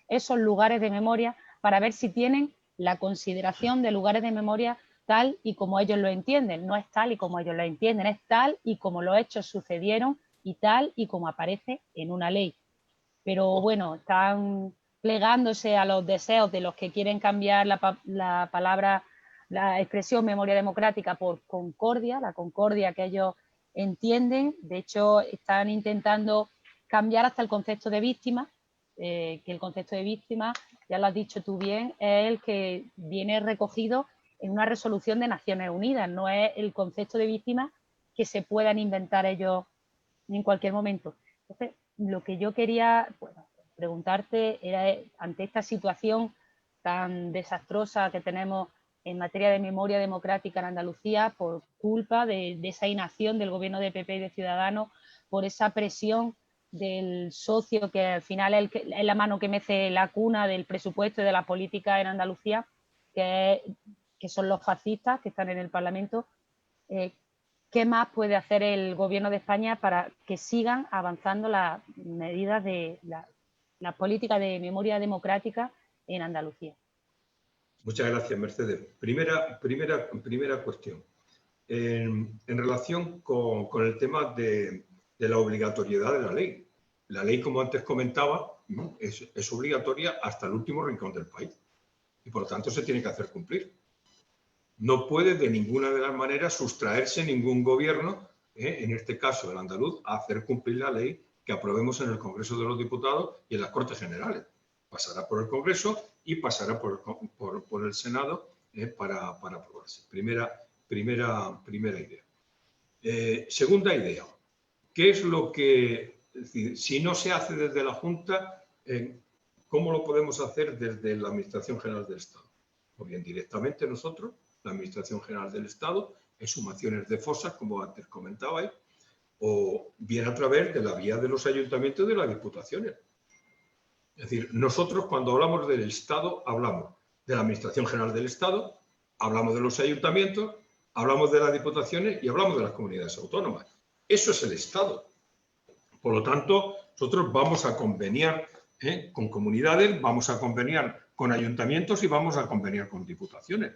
esos lugares de memoria para ver si tienen la consideración de lugares de memoria tal y como ellos lo entienden. No es tal y como ellos lo entienden, es tal y como los hechos sucedieron y tal y como aparece en una ley. Pero bueno, están plegándose a los deseos de los que quieren cambiar la palabra, la expresión memoria democrática por concordia, la concordia que ellos entienden. De hecho, están intentando cambiar hasta el concepto de víctima, que el concepto de víctima, ya lo has dicho tú bien, es el que viene recogido en una resolución de Naciones Unidas, no es el concepto de víctima que se puedan inventar ellos en cualquier momento. Entonces, lo que yo quería preguntarte era, ante esta situación tan desastrosa que tenemos en materia de memoria democrática en Andalucía, por culpa de esa inacción del gobierno de PP y de Ciudadanos, por esa presión del socio que al final es la mano que mece la cuna del presupuesto y de la política en Andalucía, que son los fascistas que están en el Parlamento. ¿Qué más puede hacer el Gobierno de España para que sigan avanzando las medidas de la política de memoria democrática en Andalucía? Muchas gracias, Mercedes. Primera cuestión. En relación con el tema de la obligatoriedad de la ley. La ley, como antes comentaba, es obligatoria hasta el último rincón del país y, por lo tanto, se tiene que hacer cumplir. No puede de ninguna de las maneras sustraerse ningún gobierno, en este caso el andaluz, a hacer cumplir la ley que aprobemos en el Congreso de los Diputados y en las Cortes Generales. Pasará por el Congreso y pasará por el Senado para aprobarse. Primera idea. Segunda idea. ¿Qué es lo que, es decir, si no se hace desde la Junta, cómo lo podemos hacer desde la Administración General del Estado? O bien directamente nosotros, la Administración General del Estado, en sumaciones de fosas, como antes comentabais, o bien a través de la vía de los ayuntamientos y de las diputaciones. Es decir, nosotros cuando hablamos del Estado, hablamos de la Administración General del Estado, hablamos de los ayuntamientos, hablamos de las diputaciones y hablamos de las comunidades autónomas. Eso es el Estado. Por lo tanto, nosotros vamos a conveniar con comunidades, vamos a conveniar con ayuntamientos y vamos a conveniar con diputaciones.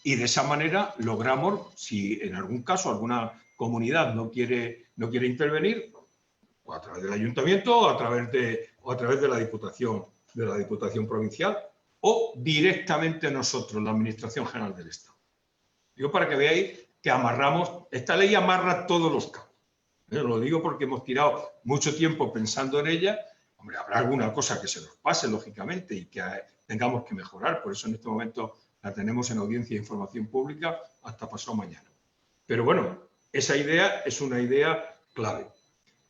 Y de esa manera logramos, si en algún caso alguna comunidad no quiere intervenir, o a través del ayuntamiento o a través de la diputación provincial, o directamente nosotros, la Administración General del Estado. Digo para que veáis que amarramos, esta ley amarra todos los cabos. Lo digo porque hemos tirado mucho tiempo pensando en ella. Hombre, habrá alguna cosa que se nos pase, lógicamente, y que tengamos que mejorar. Por eso en este momento la tenemos en audiencia de información pública hasta pasado mañana. Pero bueno, esa idea es una idea clave.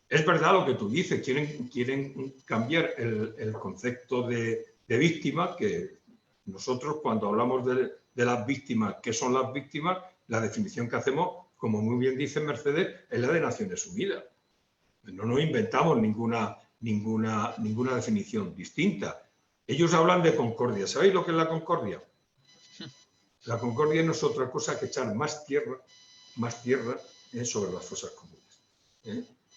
Es verdad lo que tú dices, quieren cambiar el concepto de víctima, que Nosotros, cuando hablamos de las víctimas, ¿qué son las víctimas? La definición que hacemos, como muy bien dice Mercedes, es la de Naciones Unidas. No nos inventamos ninguna definición distinta. Ellos hablan de concordia. ¿Sabéis lo que es la concordia? La concordia no es otra cosa que echar más tierra sobre las fosas comunes.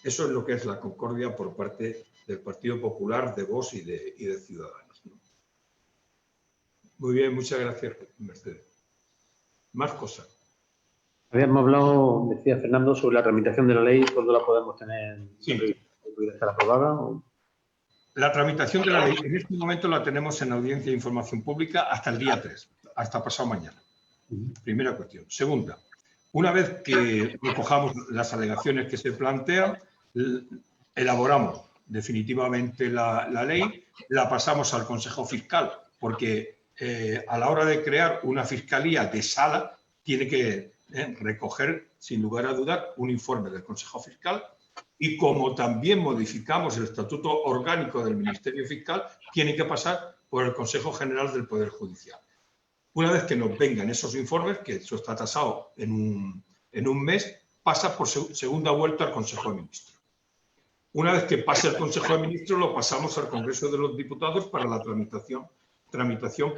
Eso es lo que es la concordia por parte del Partido Popular, de Vox y de Ciudadanos, ¿no? Muy bien, muchas gracias, Mercedes. Más cosas. Habíamos hablado, decía Fernando, sobre la tramitación de la ley. ¿Cuándo la podemos tener? Sí. ¿Puede estar aprobada? ¿O? La tramitación de la ley en este momento la tenemos en audiencia de información pública hasta el día 3, hasta pasado mañana. Primera cuestión. Segunda, una vez que recojamos las alegaciones que se plantean, elaboramos definitivamente la ley, la pasamos al Consejo Fiscal, porque a la hora de crear una fiscalía de sala tiene que recoger, sin lugar a dudar, un informe del Consejo Fiscal. Y como también modificamos el estatuto orgánico del Ministerio Fiscal, tiene que pasar por el Consejo General del Poder Judicial. Una vez que nos vengan esos informes, que eso está tasado en un mes, pasa por segunda vuelta al Consejo de Ministros. Una vez que pase el Consejo de Ministros, lo pasamos al Congreso de los Diputados para la tramitación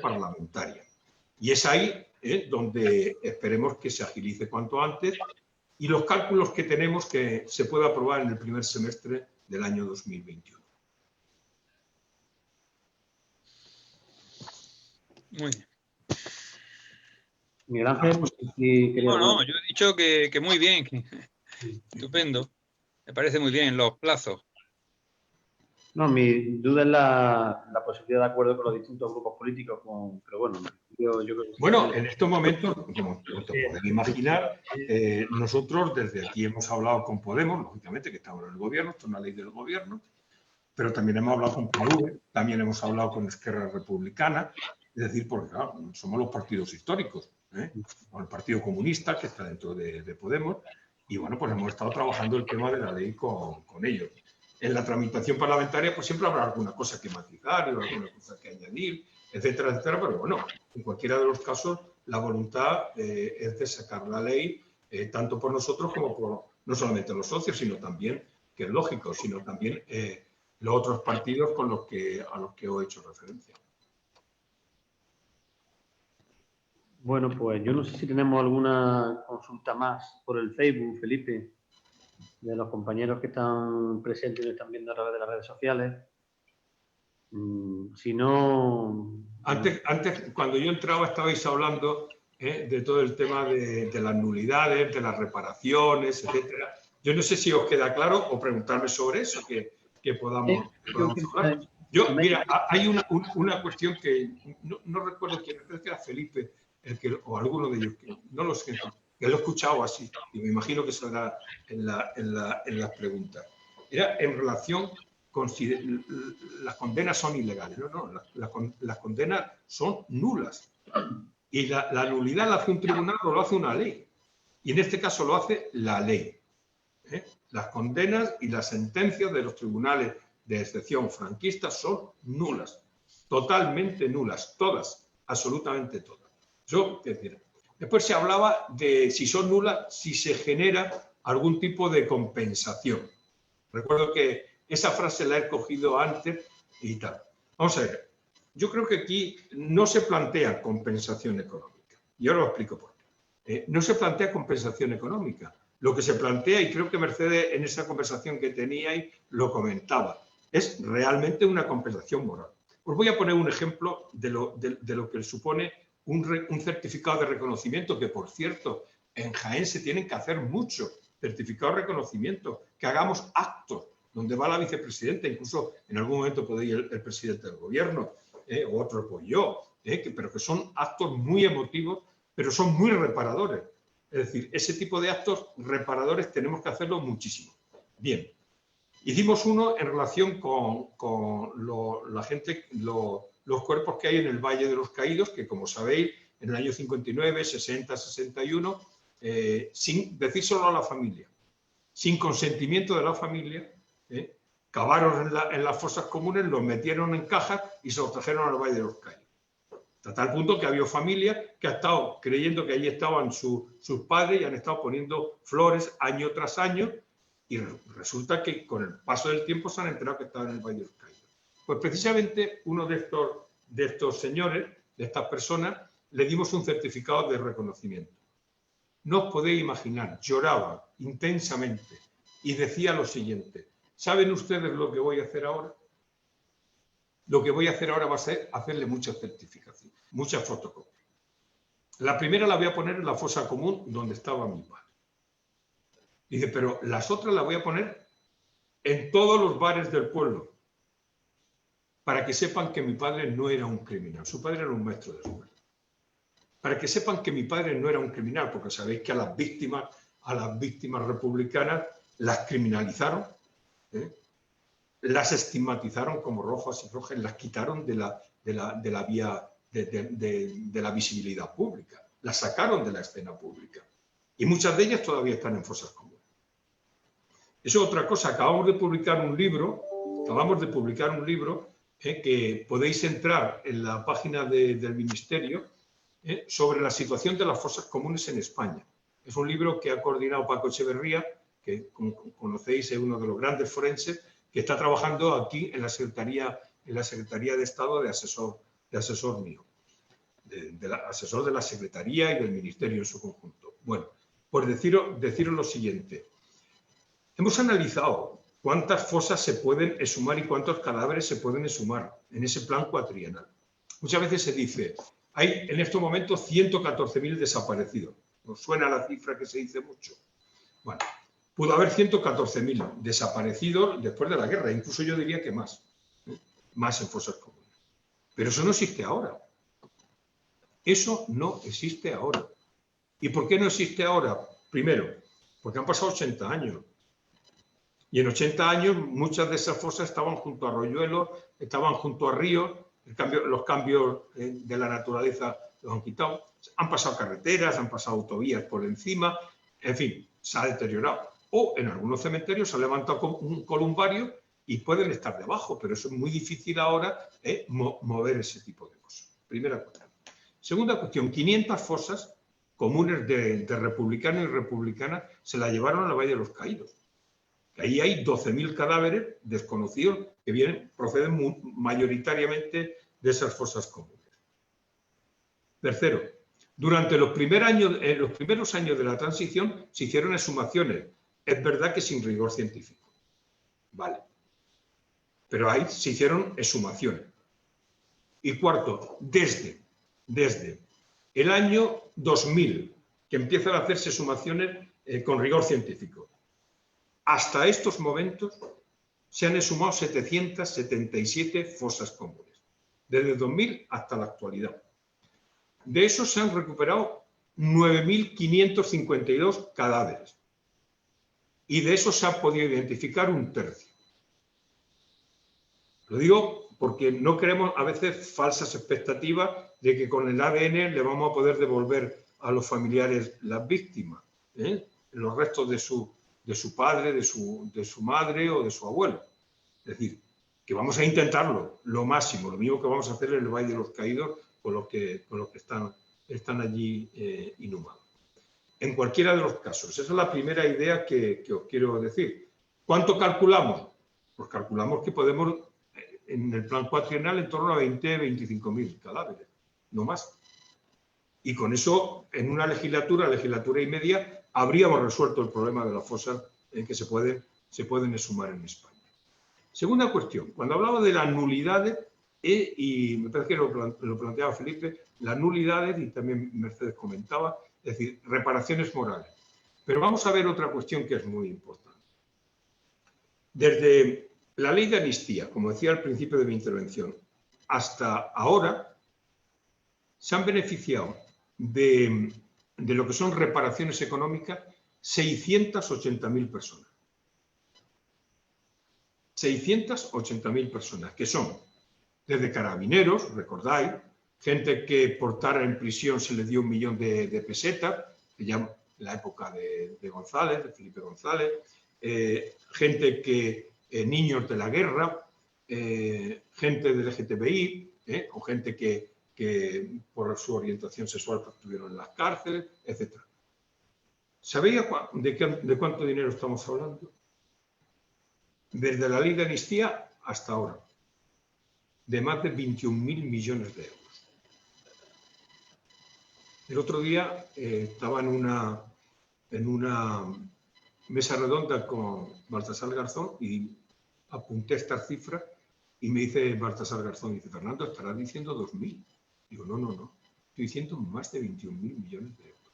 parlamentaria. Y es ahí donde esperemos que se agilice cuanto antes. Y los cálculos que tenemos que se puede aprobar en el primer semestre del año 2021. Muy bien. Miguel Ángel, No, yo he dicho que muy bien, estupendo. Me parece muy bien los plazos. No, mi duda es la posibilidad de acuerdo con los distintos grupos políticos, pero bueno, yo creo que... Bueno, en estos momentos, como te podéis imaginar, nosotros desde aquí hemos hablado con Podemos, lógicamente que estamos en el gobierno, esto es una ley del gobierno, pero también hemos hablado con PNV, también hemos hablado con Esquerra Republicana, es decir, porque claro, somos los partidos históricos, con el Partido Comunista, que está dentro de Podemos, y bueno, pues hemos estado trabajando el tema de la ley con ellos. En la tramitación parlamentaria, pues siempre habrá alguna cosa que matizar, alguna cosa que añadir, etcétera, etcétera, pero bueno, en cualquiera de los casos, la voluntad es de sacar la ley, tanto por nosotros como por no solamente los socios, sino también, que es lógico, sino también los otros partidos a los que os he hecho referencia. Bueno, pues yo no sé si tenemos alguna consulta más por el Facebook, Felipe, de los compañeros que están presentes y están viendo a través de las redes sociales. Si no... Antes, cuando yo entraba, estabais hablando de todo el tema de las nulidades, de las reparaciones, etcétera. Yo no sé si os queda claro o preguntarme sobre eso, que podamos hablar. Yo, mira, hay una cuestión que no recuerdo quién, creo que era Felipe, o alguno de ellos, que no lo sé, que lo he escuchado así, y me imagino que saldrá en las preguntas. Era en relación con si las condenas son ilegales. No, las condenas son nulas. Y la nulidad la hace un tribunal o lo hace una ley. Y en este caso lo hace la ley. Las condenas y las sentencias de los tribunales de excepción franquistas son nulas. Totalmente nulas. Todas. Absolutamente todas. Después se hablaba de si son nulas, si se genera algún tipo de compensación. Recuerdo que esa frase la he cogido antes y tal. Vamos a ver. Yo creo que aquí no se plantea compensación económica. Y ahora lo explico por qué. No se plantea compensación económica. Lo que se plantea, y creo que Mercedes en esa conversación que teníais lo comentaba, es realmente una compensación moral. Os voy a poner un ejemplo de lo que supone un certificado de reconocimiento, que por cierto, en Jaén se tienen que hacer muchos certificados de reconocimiento, que hagamos actos donde va la vicepresidenta, incluso en algún momento puede ir el presidente del gobierno, o otro pues yo, pero que son actos muy emotivos, pero son muy reparadores. Es decir, ese tipo de actos reparadores tenemos que hacerlo muchísimo. Bien, hicimos uno en relación con los cuerpos que hay en el Valle de los Caídos, que como sabéis, en el año 59, 60, 61, sin decírselo a la familia, sin consentimiento de la familia, cavaron en las fosas comunes, los metieron en cajas y se los trajeron al Valle de los Caídos. Hasta tal punto que ha habido familias que han estado creyendo que allí estaban sus padres y han estado poniendo flores año tras año, y resulta que con el paso del tiempo se han enterado que estaban en el Valle de los Caídos. Pues precisamente uno de estos señores, de estas personas, le dimos un certificado de reconocimiento. No os podéis imaginar, lloraba intensamente y decía lo siguiente: ¿saben ustedes lo que voy a hacer ahora? Lo que voy a hacer ahora va a ser hacerle muchas certificaciones, muchas fotocopias. La primera la voy a poner en la fosa común donde estaba mi padre. Dice, pero las otras las voy a poner en todos los bares del pueblo, para que sepan que mi padre no era un criminal. Su padre era un maestro de escuela. Para que sepan que mi padre no era un criminal, porque sabéis que a las víctimas republicanas las criminalizaron, las estigmatizaron como rojas y rojas, las quitaron de la visibilidad pública, las sacaron de la escena pública. Y muchas de ellas todavía están en fosas comunes. Eso es otra cosa. Acabamos de publicar un libro que podéis entrar en la página del Ministerio sobre la situación de las fosas comunes en España. Es un libro que ha coordinado Paco Echeverría, que como conocéis es uno de los grandes forenses, que está trabajando aquí en la Secretaría de Estado de asesor mío, asesor de la Secretaría y del Ministerio en su conjunto. Bueno, pues deciros lo siguiente. Hemos analizado cuántas fosas se pueden exhumar y cuántos cadáveres se pueden exhumar en ese plan cuatrienal. Muchas veces se dice, hay en estos momentos 114.000 desaparecidos. ¿Nos suena la cifra que se dice mucho? Bueno, pudo haber 114.000 desaparecidos después de la guerra, incluso yo diría que más en fosas comunes. Pero eso no existe ahora. Eso no existe ahora. ¿Y por qué no existe ahora? Primero, porque han pasado 80 años. Y en 80 años muchas de esas fosas estaban junto a arroyuelos, estaban junto a ríos, los cambios de la naturaleza los han quitado. Han pasado carreteras, han pasado autovías por encima, en fin, se ha deteriorado. O en algunos cementerios se ha levantado un columbario y pueden estar debajo, pero eso es muy difícil ahora mover ese tipo de cosas. Primera cuestión. Segunda cuestión, 500 fosas comunes de republicanos y republicanas se la llevaron al Valle de los Caídos. Ahí hay 12.000 cadáveres desconocidos que proceden mayoritariamente de esas fosas comunes. Tercero, durante los primeros años de la transición se hicieron exhumaciones. Es verdad que sin rigor científico. Vale. Pero ahí se hicieron exhumaciones. Y cuarto, desde el año 2000, que empiezan a hacerse exhumaciones con rigor científico, hasta estos momentos se han exhumado 777 fosas comunes, desde 2000 hasta la actualidad. De esos se han recuperado 9.552 cadáveres y de esos se ha podido identificar un tercio. Lo digo porque no queremos a veces falsas expectativas de que con el ADN le vamos a poder devolver a los familiares las víctimas, los restos de su padre, de su madre o de su abuelo. Es decir, que vamos a intentarlo lo máximo, lo mismo que vamos a hacer en el Valle de los Caídos con los que están allí inhumados. En cualquiera de los casos, esa es la primera idea que os quiero decir. ¿Cuánto calculamos? Pues calculamos que podemos, en el plan cuatrienal, en torno a 20-25.000 cadáveres, no más. Y con eso, en una legislatura y media, habríamos resuelto el problema de las fosas en que se pueden exhumar en España. Segunda cuestión, cuando hablaba de las nulidades, y me parece que lo planteaba Felipe, las nulidades, y también Mercedes comentaba, es decir, reparaciones morales. Pero vamos a ver otra cuestión que es muy importante. Desde la ley de amnistía, como decía al principio de mi intervención, hasta ahora se han beneficiado de lo que son reparaciones económicas 680.000 personas. 680.000 personas, que son desde carabineros, recordáis, gente que por estar en prisión se le dio 1 millón de pesetas, que ya en la época de González, de Felipe González, gente que, niños de la guerra, gente del LGTBI, o gente que que por su orientación sexual pues, estuvieron en las cárceles, etc. ¿Sabéis de cuánto dinero estamos hablando? Desde la ley de amnistía hasta ahora, de más de 21.000 millones de euros. El otro día estaba en una mesa redonda con Baltasar Garzón y apunté estas cifras y me dice Baltasar Garzón, dice, Fernando, estarás diciendo 2.000. Digo, no, estoy diciendo más de 21.000 millones de euros.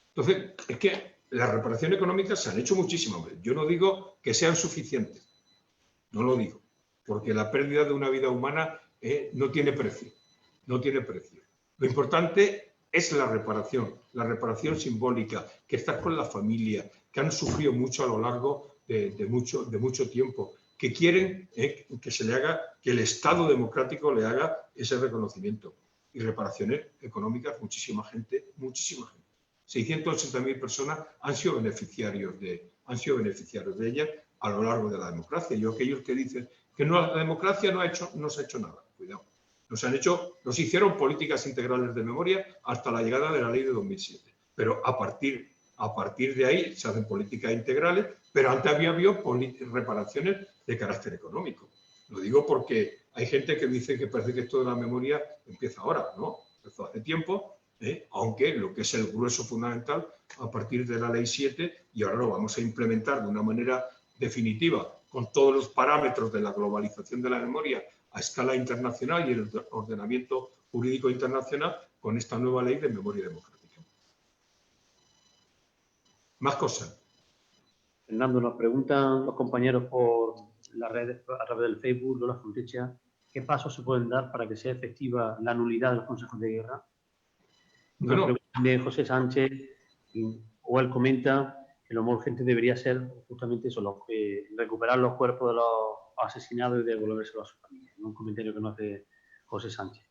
Entonces, es que las reparaciones económicas se han hecho muchísimas veces. Yo no digo que sean suficientes, no lo digo, porque la pérdida de una vida humana no tiene precio, no tiene precio. Lo importante es la reparación simbólica, que estás con la familia, que han sufrido mucho a lo largo de mucho tiempo, que quieren que se le haga, que el Estado democrático le haga ese reconocimiento. Y reparaciones económicas, muchísima gente. 680.000 personas han sido beneficiarios de ellas a lo largo de la democracia. Y aquellos que dicen que la democracia no se ha hecho nada, cuidado. Nos hicieron políticas integrales de memoria hasta la llegada de la ley de 2007. Pero a partir de ahí se hacen políticas integrales, pero antes había habido reparaciones de carácter económico. Lo digo porque hay gente que dice que parece que esto de la memoria empieza ahora. No, empezó hace tiempo, aunque lo que es el grueso fundamental a partir de la ley 7, y ahora lo vamos a implementar de una manera definitiva con todos los parámetros de la globalización de la memoria a escala internacional y el ordenamiento jurídico internacional con esta nueva ley de memoria democrática. Más cosas. Fernando, nos preguntan los compañeros por las redes, a través del Facebook, Lola Fontecha, ¿qué pasos se pueden dar para que sea efectiva la nulidad de los consejos de guerra? Bueno, también José Sánchez, o él comenta que lo más urgente debería ser justamente eso, recuperar los cuerpos de los asesinados y devolvérselos a sus familias. Un comentario que nos hace José Sánchez.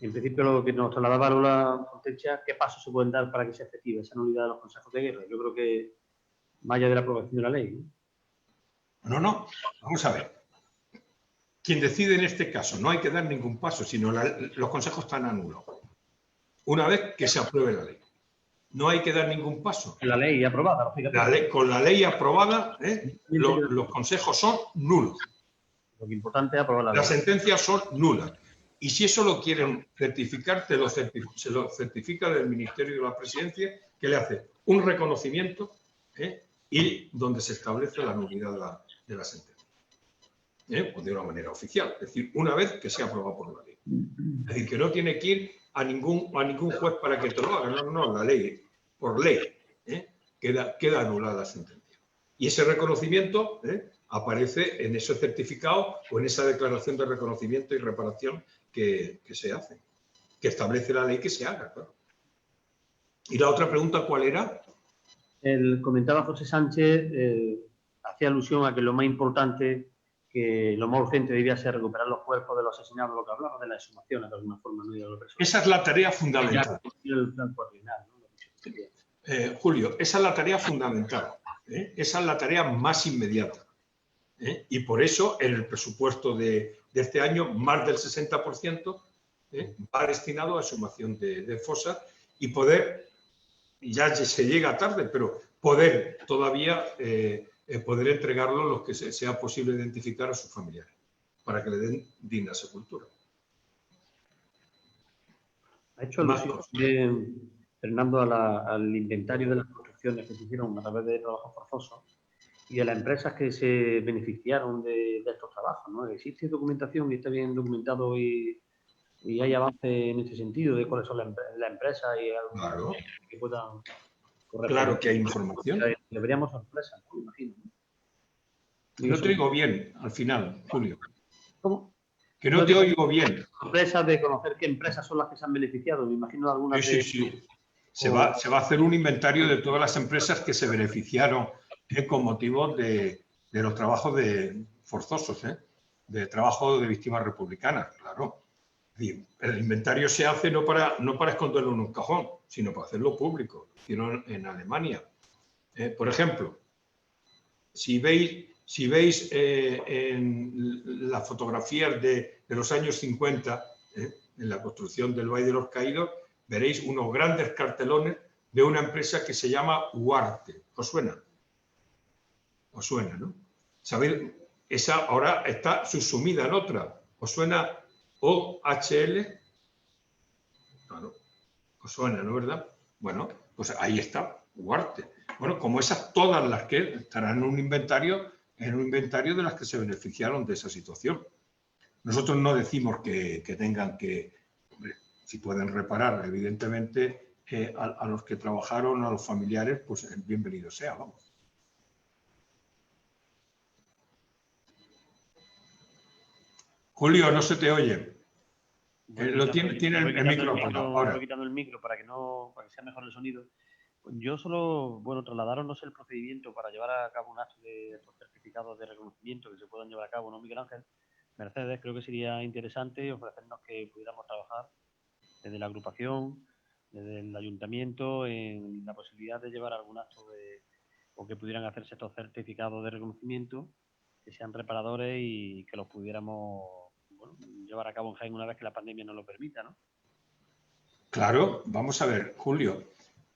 En principio, lo que nos trasladaba Lola Fontecha, ¿qué pasos se pueden dar para que sea efectiva esa nulidad de los consejos de guerra? Yo creo que más allá de la aprobación de la ley. No, vamos a ver. Quien decide en este caso, no hay que dar ningún paso, sino los consejos están anulados. Una vez que se apruebe la ley. No hay que dar ningún paso. La ley aprobada, lógicamente. Con la ley aprobada, los consejos son nulos. Lo que importante es aprobar la ley. Las sentencias son nulas. Y si eso lo quieren certificar, se lo certifica del Ministerio de la Presidencia, que le hace un reconocimiento y donde se establece la nulidad de la sentencia. O de una manera oficial. Es decir, una vez que sea aprobado por la ley. Es decir, que no tiene que ir a ningún juez para que te lo haga. No, la ley, por ley, queda anulada la sentencia. Y ese reconocimiento aparece en ese certificado o en esa declaración de reconocimiento y reparación que se hace, que establece la ley que se haga, claro. ¿Y la otra pregunta cuál era? Comentaba José Sánchez, hacía alusión a que lo más importante, que lo más urgente debía ser recuperar los cuerpos de los asesinados, lo que hablaba de la exhumación, de alguna forma. ¿No? Esa es la tarea fundamental. Julio, esa es la tarea fundamental. Esa es la tarea más inmediata. Y por eso en el presupuesto de este año más del 60% va destinado a exhumación de fosas y poder, ya se llega tarde, pero poder todavía poder entregarlo los que sea posible identificar a sus familiares para que le den digna sepultura. Ha hecho alusión Fernando al inventario de las construcciones que se hicieron a través de trabajos forzosos y de las empresas que se beneficiaron de estos trabajos, ¿no? ¿Existe documentación y está bien documentado y hay avance en ese sentido de cuáles son las empresas y claro, que puedan corregir? Claro que hay información. Deberíamos sorpresas, me imagino. No te oigo bien al final, Julio. ¿Cómo? Que no te oigo bien. Sorpresas de conocer qué empresas son las que se han beneficiado, me imagino algunas. Sí. Se va a hacer un inventario de todas las empresas que se beneficiaron con motivo de los trabajos forzosos, de trabajo de víctimas republicanas, claro. El inventario se hace no para esconderlo en un cajón, sino para hacerlo público. Lo hicieron en Alemania. Por ejemplo, si veis en las fotografías de los años 50, en la construcción del Valle de los Caídos, veréis unos grandes cartelones de una empresa que se llama Huarte. ¿Os suena? ¿Os suena, no? ¿Sabéis? Esa ahora está subsumida en otra. ¿Os suena OHL? Claro, os suena, ¿no? ¿Verdad? Bueno, pues ahí está, Huarte. Bueno, como esas todas las que estarán en un inventario de las que se beneficiaron de esa situación. Nosotros no decimos que tengan que, hombre, si pueden reparar, evidentemente, a los que trabajaron, a los familiares, pues bienvenido sea, vamos. Julio, no se te oye. Tiene el micrófono. Ahora. Voy quitando el micro para que sea mejor el sonido. Yo solo, bueno, trasladarnos el procedimiento para llevar a cabo un acto de estos certificados de reconocimiento que se puedan llevar a cabo, ¿no, Miguel Ángel? Mercedes, creo que sería interesante ofrecernos que pudiéramos trabajar desde la agrupación, desde el ayuntamiento, en la posibilidad de llevar algún acto o que pudieran hacerse estos certificados de reconocimiento, que sean reparadores y que los pudiéramos llevar a cabo en Jaén una vez que la pandemia nos lo permita, ¿no? Claro, vamos a ver, Julio.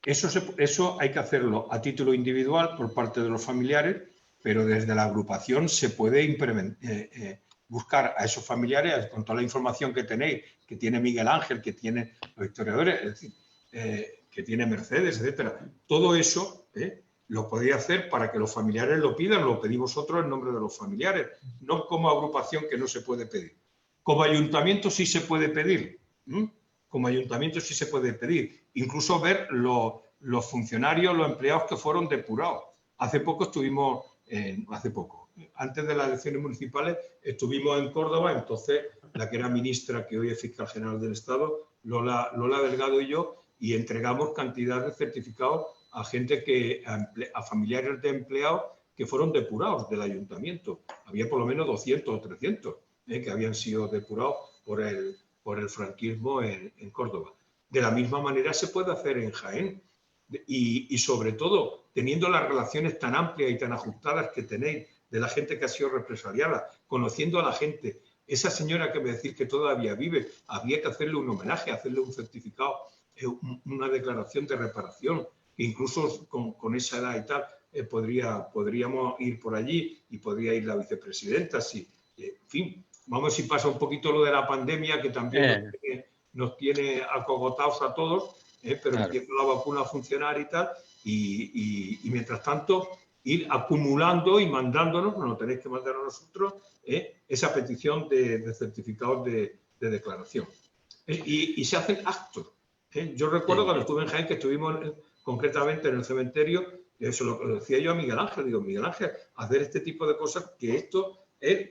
Eso hay que hacerlo a título individual por parte de los familiares, pero desde la agrupación se puede buscar a esos familiares con toda la información que tenéis, que tiene Miguel Ángel, que tiene los historiadores, es decir, que tiene Mercedes, etcétera. Todo eso lo podéis hacer para que los familiares lo pidan, lo pedimos nosotros en nombre de los familiares, no como agrupación que no se puede pedir. Como ayuntamiento sí se puede pedir. Como ayuntamiento sí se puede pedir. Incluso ver los funcionarios, los empleados que fueron depurados. Hace poco estuvimos, antes de las elecciones municipales, estuvimos en Córdoba, entonces la que era ministra, que hoy es fiscal general del Estado, Lola Delgado y yo, y entregamos cantidad de certificados a gente a familiares de empleados que fueron depurados del ayuntamiento. Había por lo menos 200 o 300 que habían sido depurados por el franquismo en Córdoba. De la misma manera se puede hacer en Jaén y sobre todo teniendo las relaciones tan amplias y tan ajustadas que tenéis de la gente que ha sido represaliada, conociendo a la gente. Esa señora que me decís que todavía vive, había que hacerle un homenaje, hacerle un certificado, una declaración de reparación, que incluso con esa edad y tal podríamos ir por allí y podría ir la vicepresidenta, sí, en fin. Vamos, si pasa un poquito lo de la pandemia, que también nos tiene acogotados a todos, pero claro, empieza la vacuna a funcionar y tal, y mientras tanto ir acumulando y mandándonos, nos lo tenéis que mandar a nosotros, esa petición de certificados de declaración. Y se hacen actos. Yo recuerdo cuando estuve en Jaén, que estuvimos concretamente en el cementerio, eso lo decía yo a Miguel Ángel, digo, Miguel Ángel, hacer este tipo de cosas, que esto es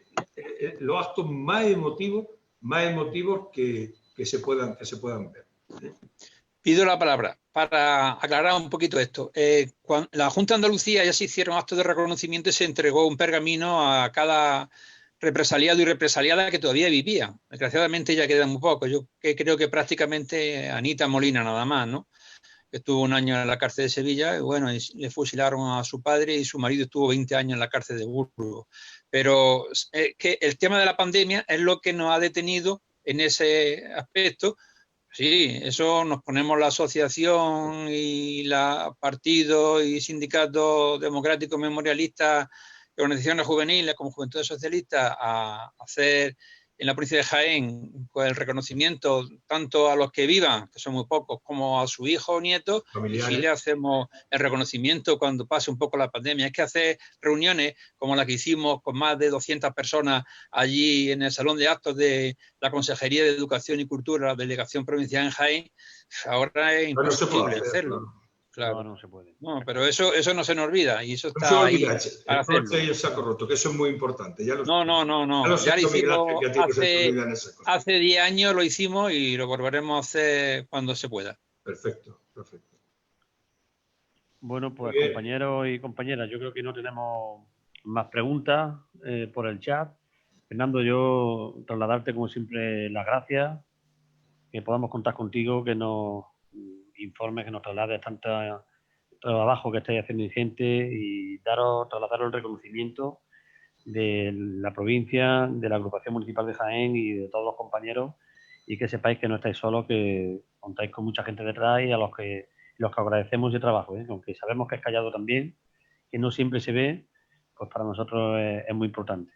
los actos más emotivos que se puedan ver. Pido la palabra para aclarar un poquito esto. Cuando la Junta de Andalucía ya se hicieron actos de reconocimiento y se entregó un pergamino a cada represaliado y represaliada que todavía vivía. Desgraciadamente ya quedan muy pocos. Yo creo que prácticamente Anita Molina nada más, ¿no? Estuvo un año en la cárcel de Sevilla y bueno, y le fusilaron a su padre y su marido estuvo 20 años en la cárcel de Burgos. Pero que el tema de la pandemia es lo que nos ha detenido en ese aspecto. Sí, eso nos ponemos la asociación y los partidos y sindicatos democráticos memorialistas, organizaciones juveniles como Juventudes Socialistas a hacer en la provincia de Jaén pues, el reconocimiento tanto a los que vivan, que son muy pocos, como a su hijo o nieto, y sí le hacemos el reconocimiento cuando pase un poco la pandemia. Es que hacer reuniones como la que hicimos con más de 200 personas allí en el Salón de Actos de la Consejería de Educación y Cultura, la Delegación Provincial en Jaén, ahora es imposible hacerlo. Claro. No se puede. No, pero eso no se nos olvida y eso está ahí para hacerlo. El saco roto, que eso es muy importante. Ya no. Ya lo hicimos hace 10 años, lo hicimos y lo volveremos a hacer cuando se pueda. Perfecto. Bueno, pues compañeros y compañeras, yo creo que no tenemos más preguntas por el chat. Fernando, yo trasladarte como siempre las gracias, que podamos contar contigo, que nos informes, que nos traslades tanto trabajo que estáis haciendo ingente y trasladaros el reconocimiento de la provincia, de la agrupación municipal de Jaén y de todos los compañeros y que sepáis que no estáis solos, que contáis con mucha gente detrás y a los que agradecemos ese trabajo, aunque sabemos que es callado también, que no siempre se ve, pues para nosotros es muy importante.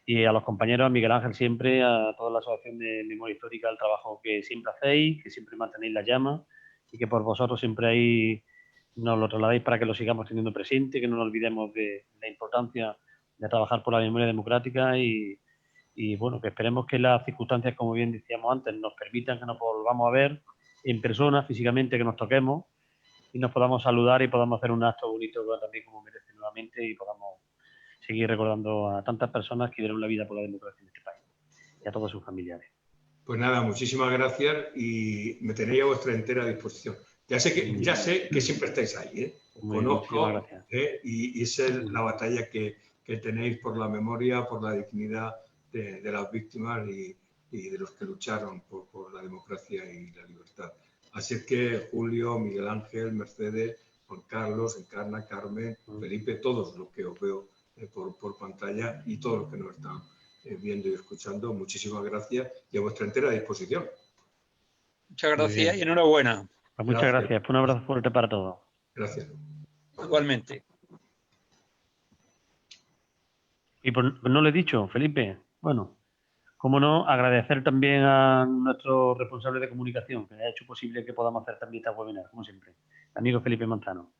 Y a los compañeros, a Miguel Ángel siempre, a toda la Asociación de Memoria Histórica, el trabajo que siempre hacéis, que siempre mantenéis la llama y que por vosotros siempre ahí nos lo trasladáis para que lo sigamos teniendo presente, que no nos olvidemos de la importancia de trabajar por la memoria democrática y bueno, que esperemos que las circunstancias, como bien decíamos antes, nos permitan que nos volvamos a ver en persona, físicamente, que nos toquemos y nos podamos saludar y podamos hacer un acto bonito también como merece nuevamente y podamos seguir recordando a tantas personas que dieron la vida por la democracia en este país y a todos sus familiares. Pues nada, muchísimas gracias y me tenéis a vuestra entera disposición. Ya sé que siempre estáis ahí, conozco, y esa es la batalla que tenéis por la memoria, por la dignidad de las víctimas y de los que lucharon por la democracia y la libertad. Así es que Julio, Miguel Ángel, Mercedes, Juan Carlos, Encarna, Carmen, Felipe, todos los que os veo por pantalla y todos los que nos están viendo y escuchando, muchísimas gracias y a vuestra entera disposición. Muchas gracias y enhorabuena. Pues muchas gracias. Un abrazo fuerte para todos. Gracias. Igualmente. Y pues no le he dicho, Felipe, bueno, cómo no, agradecer también a nuestro responsable de comunicación, que ha hecho posible que podamos hacer también esta webinar, como siempre, el amigo Felipe Manzano.